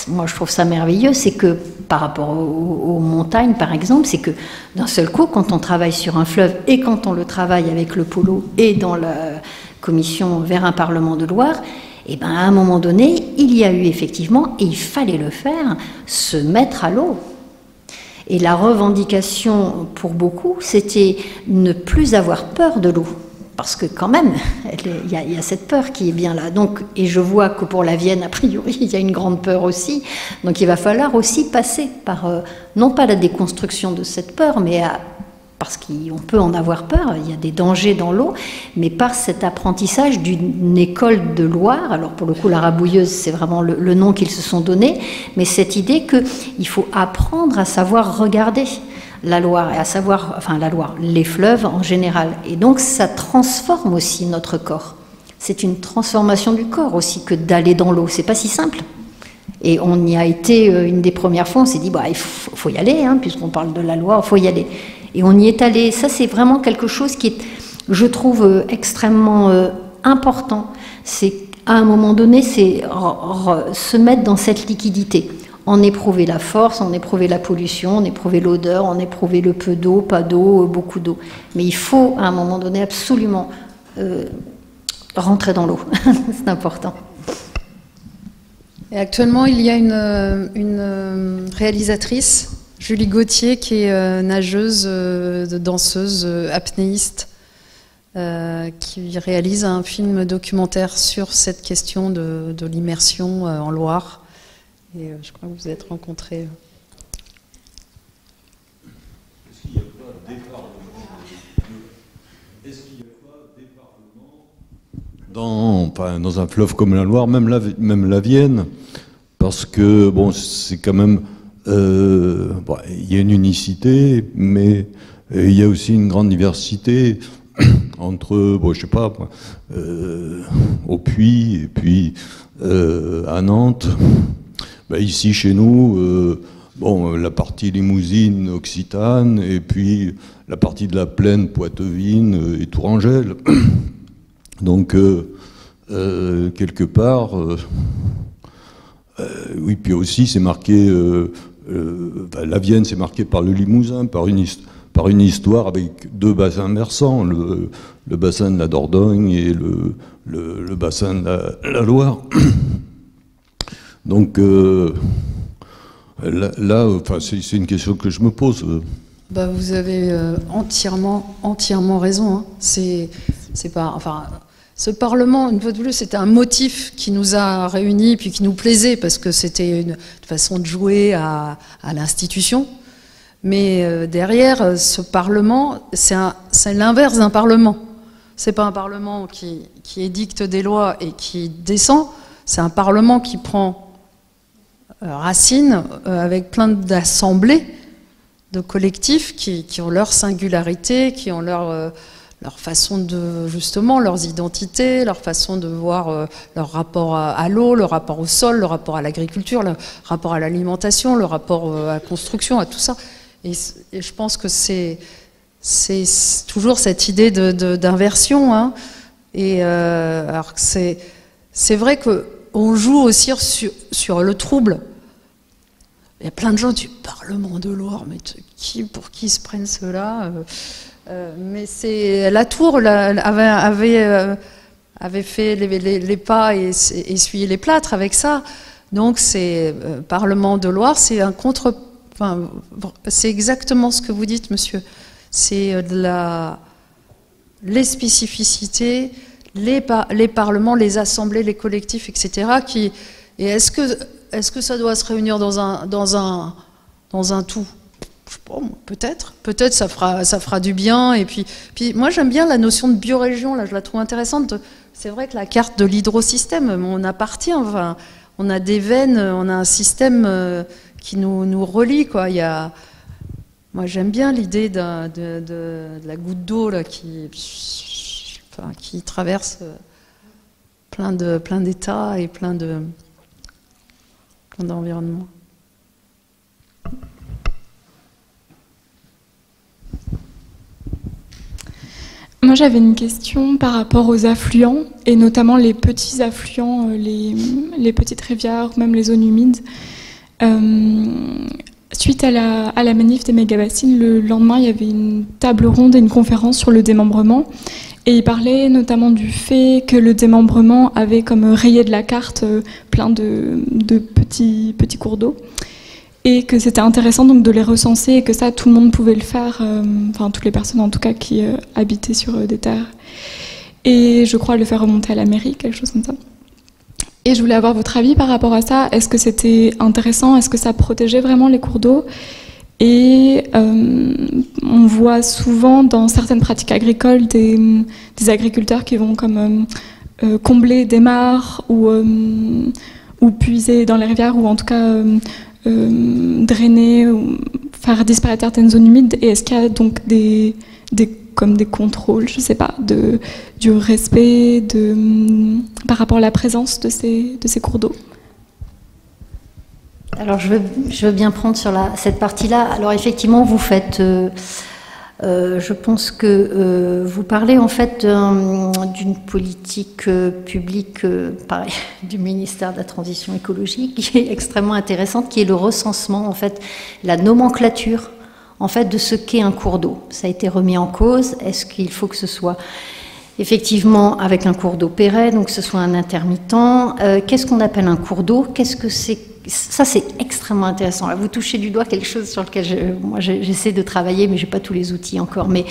moi je trouve ça merveilleux, c'est que par rapport aux montagnes par exemple, c'est que d'un seul coup, quand on travaille sur un fleuve et quand on le travaille avec le polo et dans la commission vers un Parlement de Loire, et ben à un moment donné, il y a eu effectivement, et il fallait le faire, se mettre à l'eau. Et la revendication pour beaucoup, c'était ne plus avoir peur de l'eau. Parce que quand même, il y a cette peur qui est bien là. Donc, et je vois que pour la Vienne, a priori, il y a une grande peur aussi. Donc il va falloir aussi passer par, non pas la déconstruction de cette peur, mais parce qu'on peut en avoir peur, il y a des dangers dans l'eau, mais par cet apprentissage d'une école de Loire, alors pour le coup la Rabouilleuse c'est vraiment le nom qu'ils se sont donné, mais cette idée qu'il faut apprendre à savoir regarder la Loire, et à savoir, enfin la Loire, les fleuves en général, et donc ça transforme aussi notre corps. C'est une transformation du corps aussi que d'aller dans l'eau, c'est pas si simple. Et on y a été une des premières fois, on s'est dit, bah, il faut y aller, hein, puisqu'on parle de la Loire, il faut y aller. Et on y est allé. Ça, c'est vraiment quelque chose qui est, je trouve, extrêmement important. C'est, à un moment donné, c'est se mettre dans cette liquidité. En éprouver la force, en éprouver la pollution, en éprouver l'odeur, en éprouver le peu d'eau, pas d'eau, beaucoup d'eau. Mais il faut, à un moment donné, absolument rentrer dans l'eau. C'est important. Et actuellement, il y a une réalisatrice, Julie Gauthier, qui est nageuse, danseuse, apnéiste, qui réalise un film documentaire sur cette question de l'immersion en Loire. Et je crois que vous êtes rencontrés. Est-ce qu'il n'y a pas département dans un fleuve comme la Loire, même la Vienne, parce que bon, c'est quand même il y a une unicité, mais il y a aussi une grande diversité entre, je sais pas, au Puy et puis à Nantes. Ici chez nous, la partie limousine occitane et puis la partie de la plaine poitevine et tourangelle. Donc quelque part, oui, puis aussi c'est marqué. La Vienne, c'est marqué par le Limousin, par par une histoire avec deux bassins versants, le bassin de la Dordogne et le bassin de la Loire. Donc là enfin, c'est une question que je me pose. Bah, vous avez entièrement raison. Hein. C'est pas, enfin, ce Parlement, une fois de plus, c'était un motif qui nous a réunis, puis qui nous plaisait, parce que c'était une façon de jouer à l'institution. Mais derrière, ce Parlement, c'est l'inverse d'un Parlement. C'est pas un Parlement qui édicte des lois et qui descend, c'est un Parlement qui prend racine avec plein d'assemblées, de collectifs qui ont leur singularité, qui ont leur façon de, justement, leurs identités, leur façon de voir leur rapport à l'eau, le rapport au sol, le rapport à l'agriculture, le rapport à l'alimentation, le rapport à la construction, à tout ça. Et je pense que c'est toujours cette idée d'inversion. Hein. Et alors que c'est vrai qu'on joue aussi sur le trouble. Il y a plein de gens du Parlement de Loire, mais pour qui se prennent ceux-là mais c'est la Tour avait fait les pas et essuyé les plâtres avec ça. Donc c'est Parlement de Loire, c'est un contre. Enfin, c'est exactement ce que vous dites, monsieur. C'est les spécificités, les parlements, les assemblées, les collectifs, etc. Et est-ce que ça doit se réunir dans un tout? Je sais pas, peut-être ça fera du bien. Et puis moi j'aime bien la notion de biorégion, là je la trouve intéressante. C'est vrai que la carte de l'hydrosystème, on appartient, enfin, on a des veines, on a un système qui nous relie, quoi. Moi j'aime bien l'idée de la goutte d'eau là qui traverse plein d'états et plein d'environnements. Moi, j'avais une question par rapport aux affluents, et notamment les petits affluents, les petites rivières, même les zones humides. Suite à la manif des méga-bassines, le lendemain, il y avait une table ronde et une conférence sur le démembrement. Et il parlait notamment du fait que le démembrement avait comme rayé de la carte plein de petits cours d'eau. Et que c'était intéressant donc de les recenser et que ça, tout le monde pouvait le faire, enfin toutes les personnes en tout cas qui habitaient sur des terres. Et je crois le faire remonter à la mairie, quelque chose comme ça. Et je voulais avoir votre avis par rapport à ça. Est-ce que c'était intéressant? Est-ce que ça protégeait vraiment les cours d'eau? Et on voit souvent dans certaines pratiques agricoles des agriculteurs qui vont comme combler des mares ou puiser dans les rivières ou en tout cas drainer ou faire disparaître certaines zones humides. Et est-ce qu'il y a donc comme des contrôles, je ne sais pas, du respect par rapport à la présence de ces cours d'eau? Alors je veux bien prendre sur cette partie-là. Alors effectivement, vous faites, je pense que vous parlez en fait d'une politique publique, pareil, du ministère de la Transition écologique, qui est extrêmement intéressante, qui est le recensement, en fait, la nomenclature, en fait, de ce qu'est un cours d'eau. Ça a été remis en cause. Est-ce qu'il faut que ce soit effectivement avec un cours d'eau pérenne, donc que ce soit un intermittent? Qu'est-ce qu'on appelle un cours d'eau? Qu'est-ce que c'est? Ça, c'est extrêmement intéressant. Là, vous touchez du doigt quelque chose sur lequel moi j'essaie de travailler, mais je n'ai pas tous les outils encore. Mais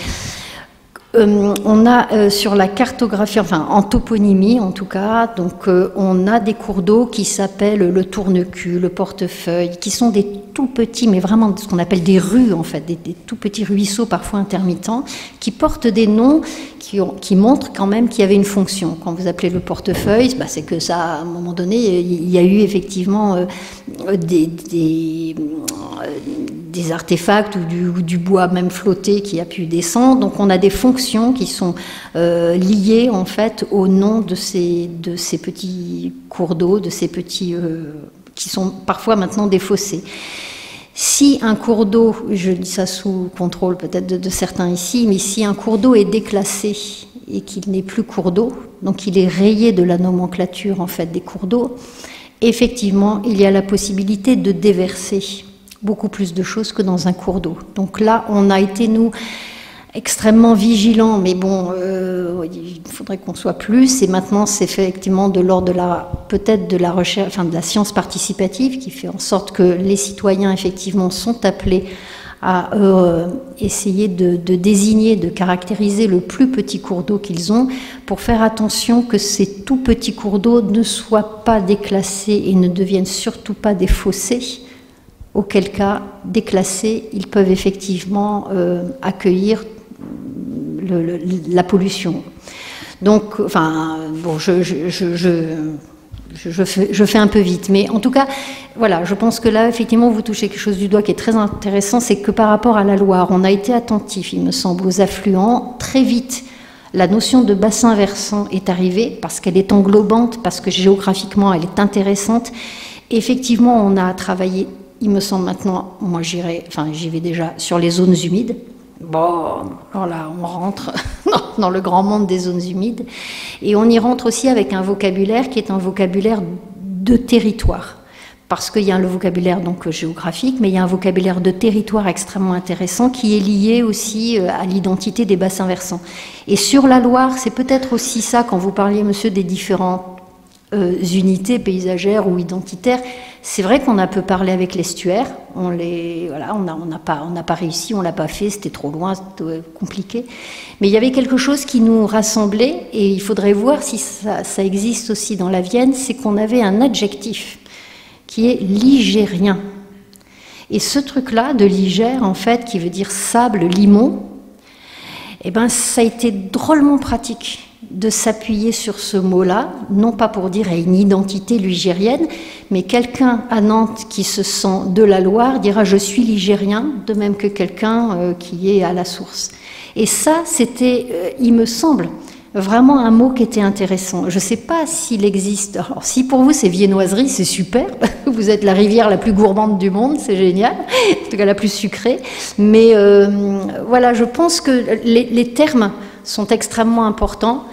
on a sur la cartographie, enfin en toponymie en tout cas, donc on a des cours d'eau qui s'appellent le tourne-cul, le portefeuille, qui sont des tout petits, mais vraiment ce qu'on appelle des rues en fait, des tout petits ruisseaux parfois intermittents, qui portent des noms qui montrent quand même qu'il y avait une fonction. Quand vous appelez le portefeuille, bah, c'est que ça, à un moment donné, il y a eu effectivement des artefacts ou du bois même flotté qui a pu descendre. Donc on a des fonctions qui sont liées en fait au nom de ces petits cours d'eau, de ces petits qui sont parfois maintenant défaussés. Si un cours d'eau, je dis ça sous contrôle peut-être de certains ici, mais si un cours d'eau est déclassé et qu'il n'est plus cours d'eau, donc il est rayé de la nomenclature en fait des cours d'eau, effectivement il y a la possibilité de déverser beaucoup plus de choses que dans un cours d'eau. Donc là, on a été, nous, extrêmement vigilants, mais bon, il faudrait qu'on soit plus, et maintenant c'est effectivement de l'ordre de peut-être de la recherche, enfin de la science participative, qui fait en sorte que les citoyens effectivement sont appelés à essayer de désigner, de caractériser le plus petit cours d'eau qu'ils ont, pour faire attention que ces tout petits cours d'eau ne soient pas déclassés et ne deviennent surtout pas des fossés, auquel cas, déclassés, ils peuvent effectivement accueillir la pollution. Donc, enfin, bon, je fais un peu vite, mais en tout cas, voilà, je pense que là, effectivement, vous touchez quelque chose du doigt qui est très intéressant, c'est que par rapport à la Loire, on a été attentif, il me semble, aux affluents. Très vite, la notion de bassin versant est arrivée, parce qu'elle est englobante, parce que géographiquement, elle est intéressante. Et effectivement, on a travaillé, il me semble maintenant, moi j'y vais déjà sur les zones humides. Bon, alors là, on rentre dans le grand monde des zones humides, et on y rentre aussi avec un vocabulaire qui est un vocabulaire de territoire, parce qu'il y a le vocabulaire donc géographique, mais il y a un vocabulaire de territoire extrêmement intéressant qui est lié aussi à l'identité des bassins versants. Et sur la Loire, c'est peut-être aussi ça, quand vous parliez, monsieur, des différentes unités paysagères ou identitaires. C'est vrai qu'on a peu parlé avec l'estuaire, on n'a pas réussi, on l'a pas fait, c'était trop loin, c'était compliqué. Mais il y avait quelque chose qui nous rassemblait, et il faudrait voir si ça existe aussi dans la Vienne, c'est qu'on avait un adjectif qui est ligérien. Et ce truc-là de ligère, en fait, qui veut dire sable, limon, eh ben, ça a été drôlement pratique de s'appuyer sur ce mot-là, non pas pour dire une identité ligérienne, mais quelqu'un à Nantes qui se sent de la Loire dira « je suis ligérien », de même que quelqu'un qui est à la source. Et ça, c'était, il me semble, vraiment un mot qui était intéressant. Je ne sais pas s'il existe. Alors, si pour vous c'est viennoiserie, c'est super. Vous êtes la rivière la plus gourmande du monde, c'est génial. En tout cas, la plus sucrée. Mais voilà, je pense que les termes sont extrêmement importants.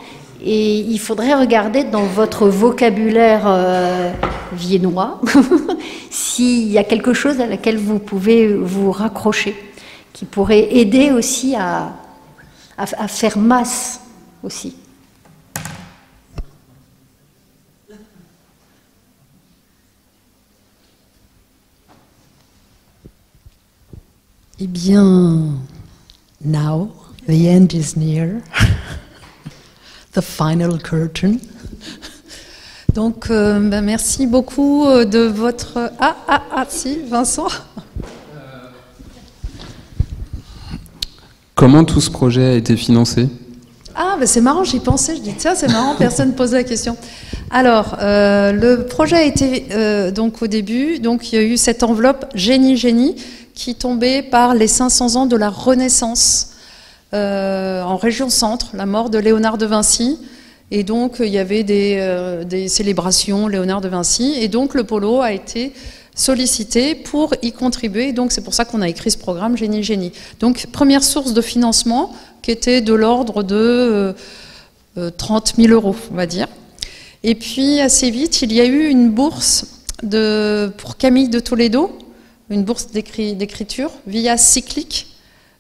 Et il faudrait regarder dans votre vocabulaire viennois s'il y a quelque chose à laquelle vous pouvez vous raccrocher, qui pourrait aider aussi à faire masse aussi. Eh bien, now the end is near. The final curtain. Donc, merci beaucoup de votre... si, Vincent. Comment tout ce projet a été financé ? C'est marrant, j'y pensais, je dis tiens, c'est marrant, personne ne pose la question. Alors, le projet a été, donc au début, donc il y a eu cette enveloppe Génie qui tombait par les 500 ans de la Renaissance. En région centre, la mort de Léonard de Vinci, et donc il y avait des célébrations Léonard de Vinci, et donc le polo a été sollicité pour y contribuer, donc c'est pour ça qu'on a écrit ce programme Génie. Donc première source de financement qui était de l'ordre de 30 000 €, on va dire. Et puis assez vite, il y a eu une bourse pour Camille de Toledo, une bourse d'écriture via Cyclic,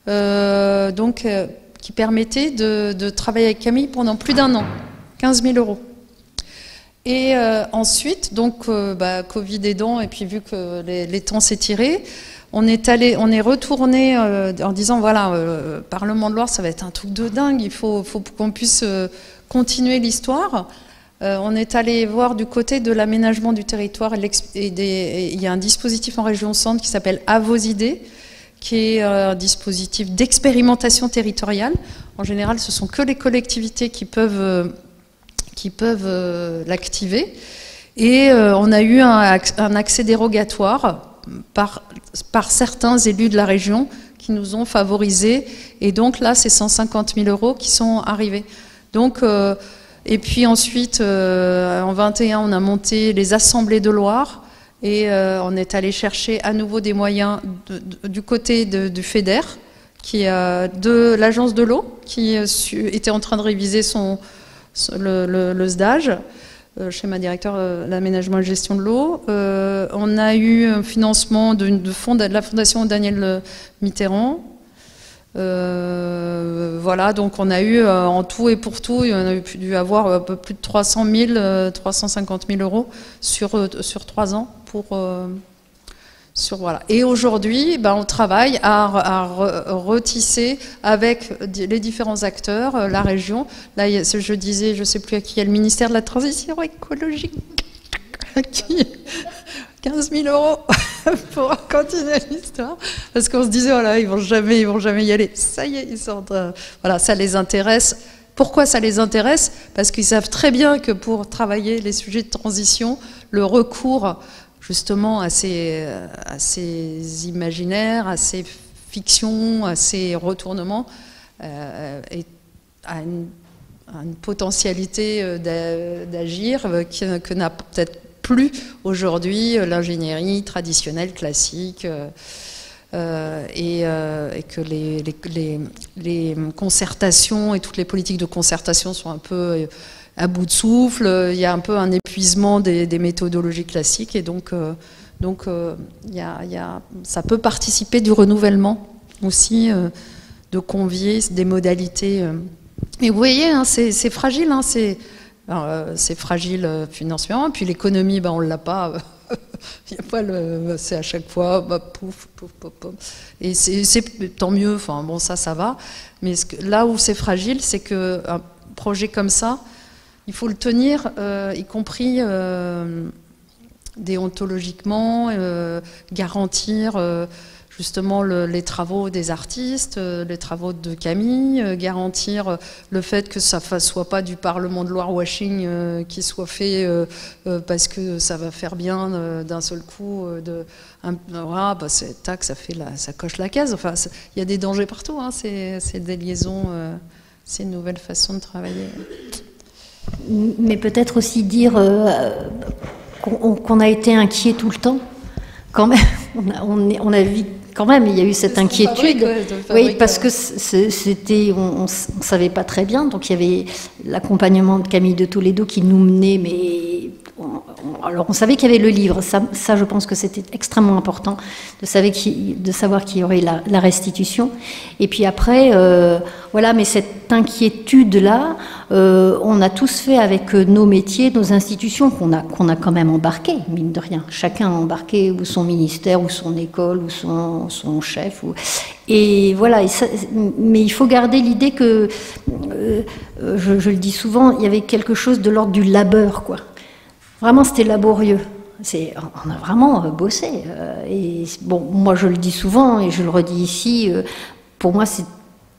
qui permettait de travailler avec Camille pendant plus d'1 an, 15 000 €. Et ensuite, donc Covid aidant, et puis vu que les temps s'étiraient, on est retourné en disant voilà, Parlement de Loire, ça va être un truc de dingue, il faut qu'on puisse continuer l'histoire. On est allé voir du côté de l'aménagement du territoire, et il y a un dispositif en région centre qui s'appelle À vos idées, qui est un dispositif d'expérimentation territoriale. En général, ce sont que les collectivités qui peuvent l'activer. Et on a eu un accès dérogatoire par certains élus de la région qui nous ont favorisés. Et donc là, c'est 150 000 € qui sont arrivés. Donc, et puis ensuite, en 21, on a monté les assemblées de Loire. Et on est allé chercher à nouveau des moyens du côté du FEDER, de l'agence de l'eau, qui était en train de réviser le SDAGE, schéma directeur l'aménagement et la gestion de l'eau. On a eu un financement de la Fondation Daniel Mitterrand. Voilà, donc on a eu en tout et pour tout, on a dû avoir un peu plus de 350 000 euros sur 3 ans pour... voilà. Et aujourd'hui, on travaille à retisser avec les différents acteurs, la région. Là, je disais, je ne sais plus à qui, il y a le ministère de la Transition écologique qui 15 000 euros pour continuer l'histoire. Parce qu'on se disait, voilà, ils vont jamais y aller. Ça y est, ils sont voilà, ça les intéresse. Pourquoi ça les intéresse? Parce qu'ils savent très bien que pour travailler les sujets de transition, le recours justement à ces imaginaires, à ces fictions, à ces retournements, a une potentialité d'agir que n'a peut-être plus aujourd'hui l'ingénierie traditionnelle, classique, et que les concertations et toutes les politiques de concertation sont un peu à bout de souffle. Il y a un peu un épuisement des méthodologies classiques, et donc ça peut participer du renouvellement aussi, de convier des modalités. Mais vous voyez, hein, c'est fragile, hein, c'est fragile financièrement, et puis l'économie, on ne l'a pas. Il y a pas c'est à chaque fois pouf, pouf, pouf, pouf. Et c'est tant mieux, enfin bon, ça va. Mais là où c'est fragile, c'est qu'un projet comme ça, il faut le tenir, y compris déontologiquement, garantir justement les travaux des artistes, les travaux de Camille, garantir le fait que ça ne soit pas du Parlement de Loire-Washing qui soit fait parce que ça va faire bien d'un seul coup. Tac, ça coche la case. Enfin, il y a des dangers partout, hein, c'est des liaisons, c'est une nouvelle façon de travailler. Mais peut-être aussi dire qu'on a été inquiet tout le temps. Quand même, on a vu quand même, il y a eu cette inquiétude. Oui, parce que c'était, on savait pas très bien. Donc il y avait l'accompagnement de Camille de Toledo qui nous menait, mais alors on savait qu'il y avait le livre. Ça, je pense que c'était extrêmement important de savoir qu'il y aurait la restitution. Et puis après, voilà, mais cette inquiétude-là, on a tous fait avec nos métiers, nos institutions qu'on a quand même embarquées, mine de rien. Chacun a embarqué ou son ministère, ou son école, ou son chef. Et voilà. Mais il faut garder l'idée que, je le dis souvent, il y avait quelque chose de l'ordre du labeur, quoi. Vraiment, c'était laborieux. On a vraiment bossé. Et bon, moi, je le dis souvent et je le redis ici. Pour moi, c'est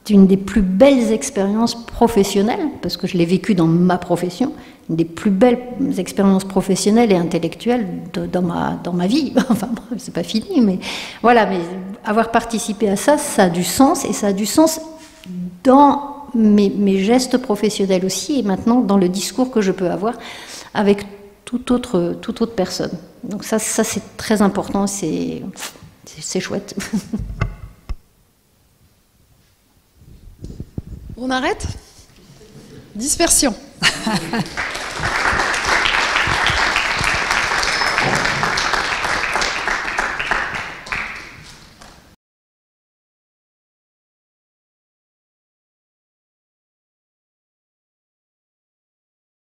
une des plus belles expériences professionnelles, parce que je l'ai vécu dans ma profession, une des plus belles expériences professionnelles et intellectuelles dans ma vie. Enfin, c'est pas fini, mais voilà. Mais avoir participé à ça, ça a du sens, et ça a du sens dans mes gestes professionnels aussi, et maintenant dans le discours que je peux avoir avec toute autre personne. Donc ça c'est très important, c'est chouette. On arrête ? Dispersion.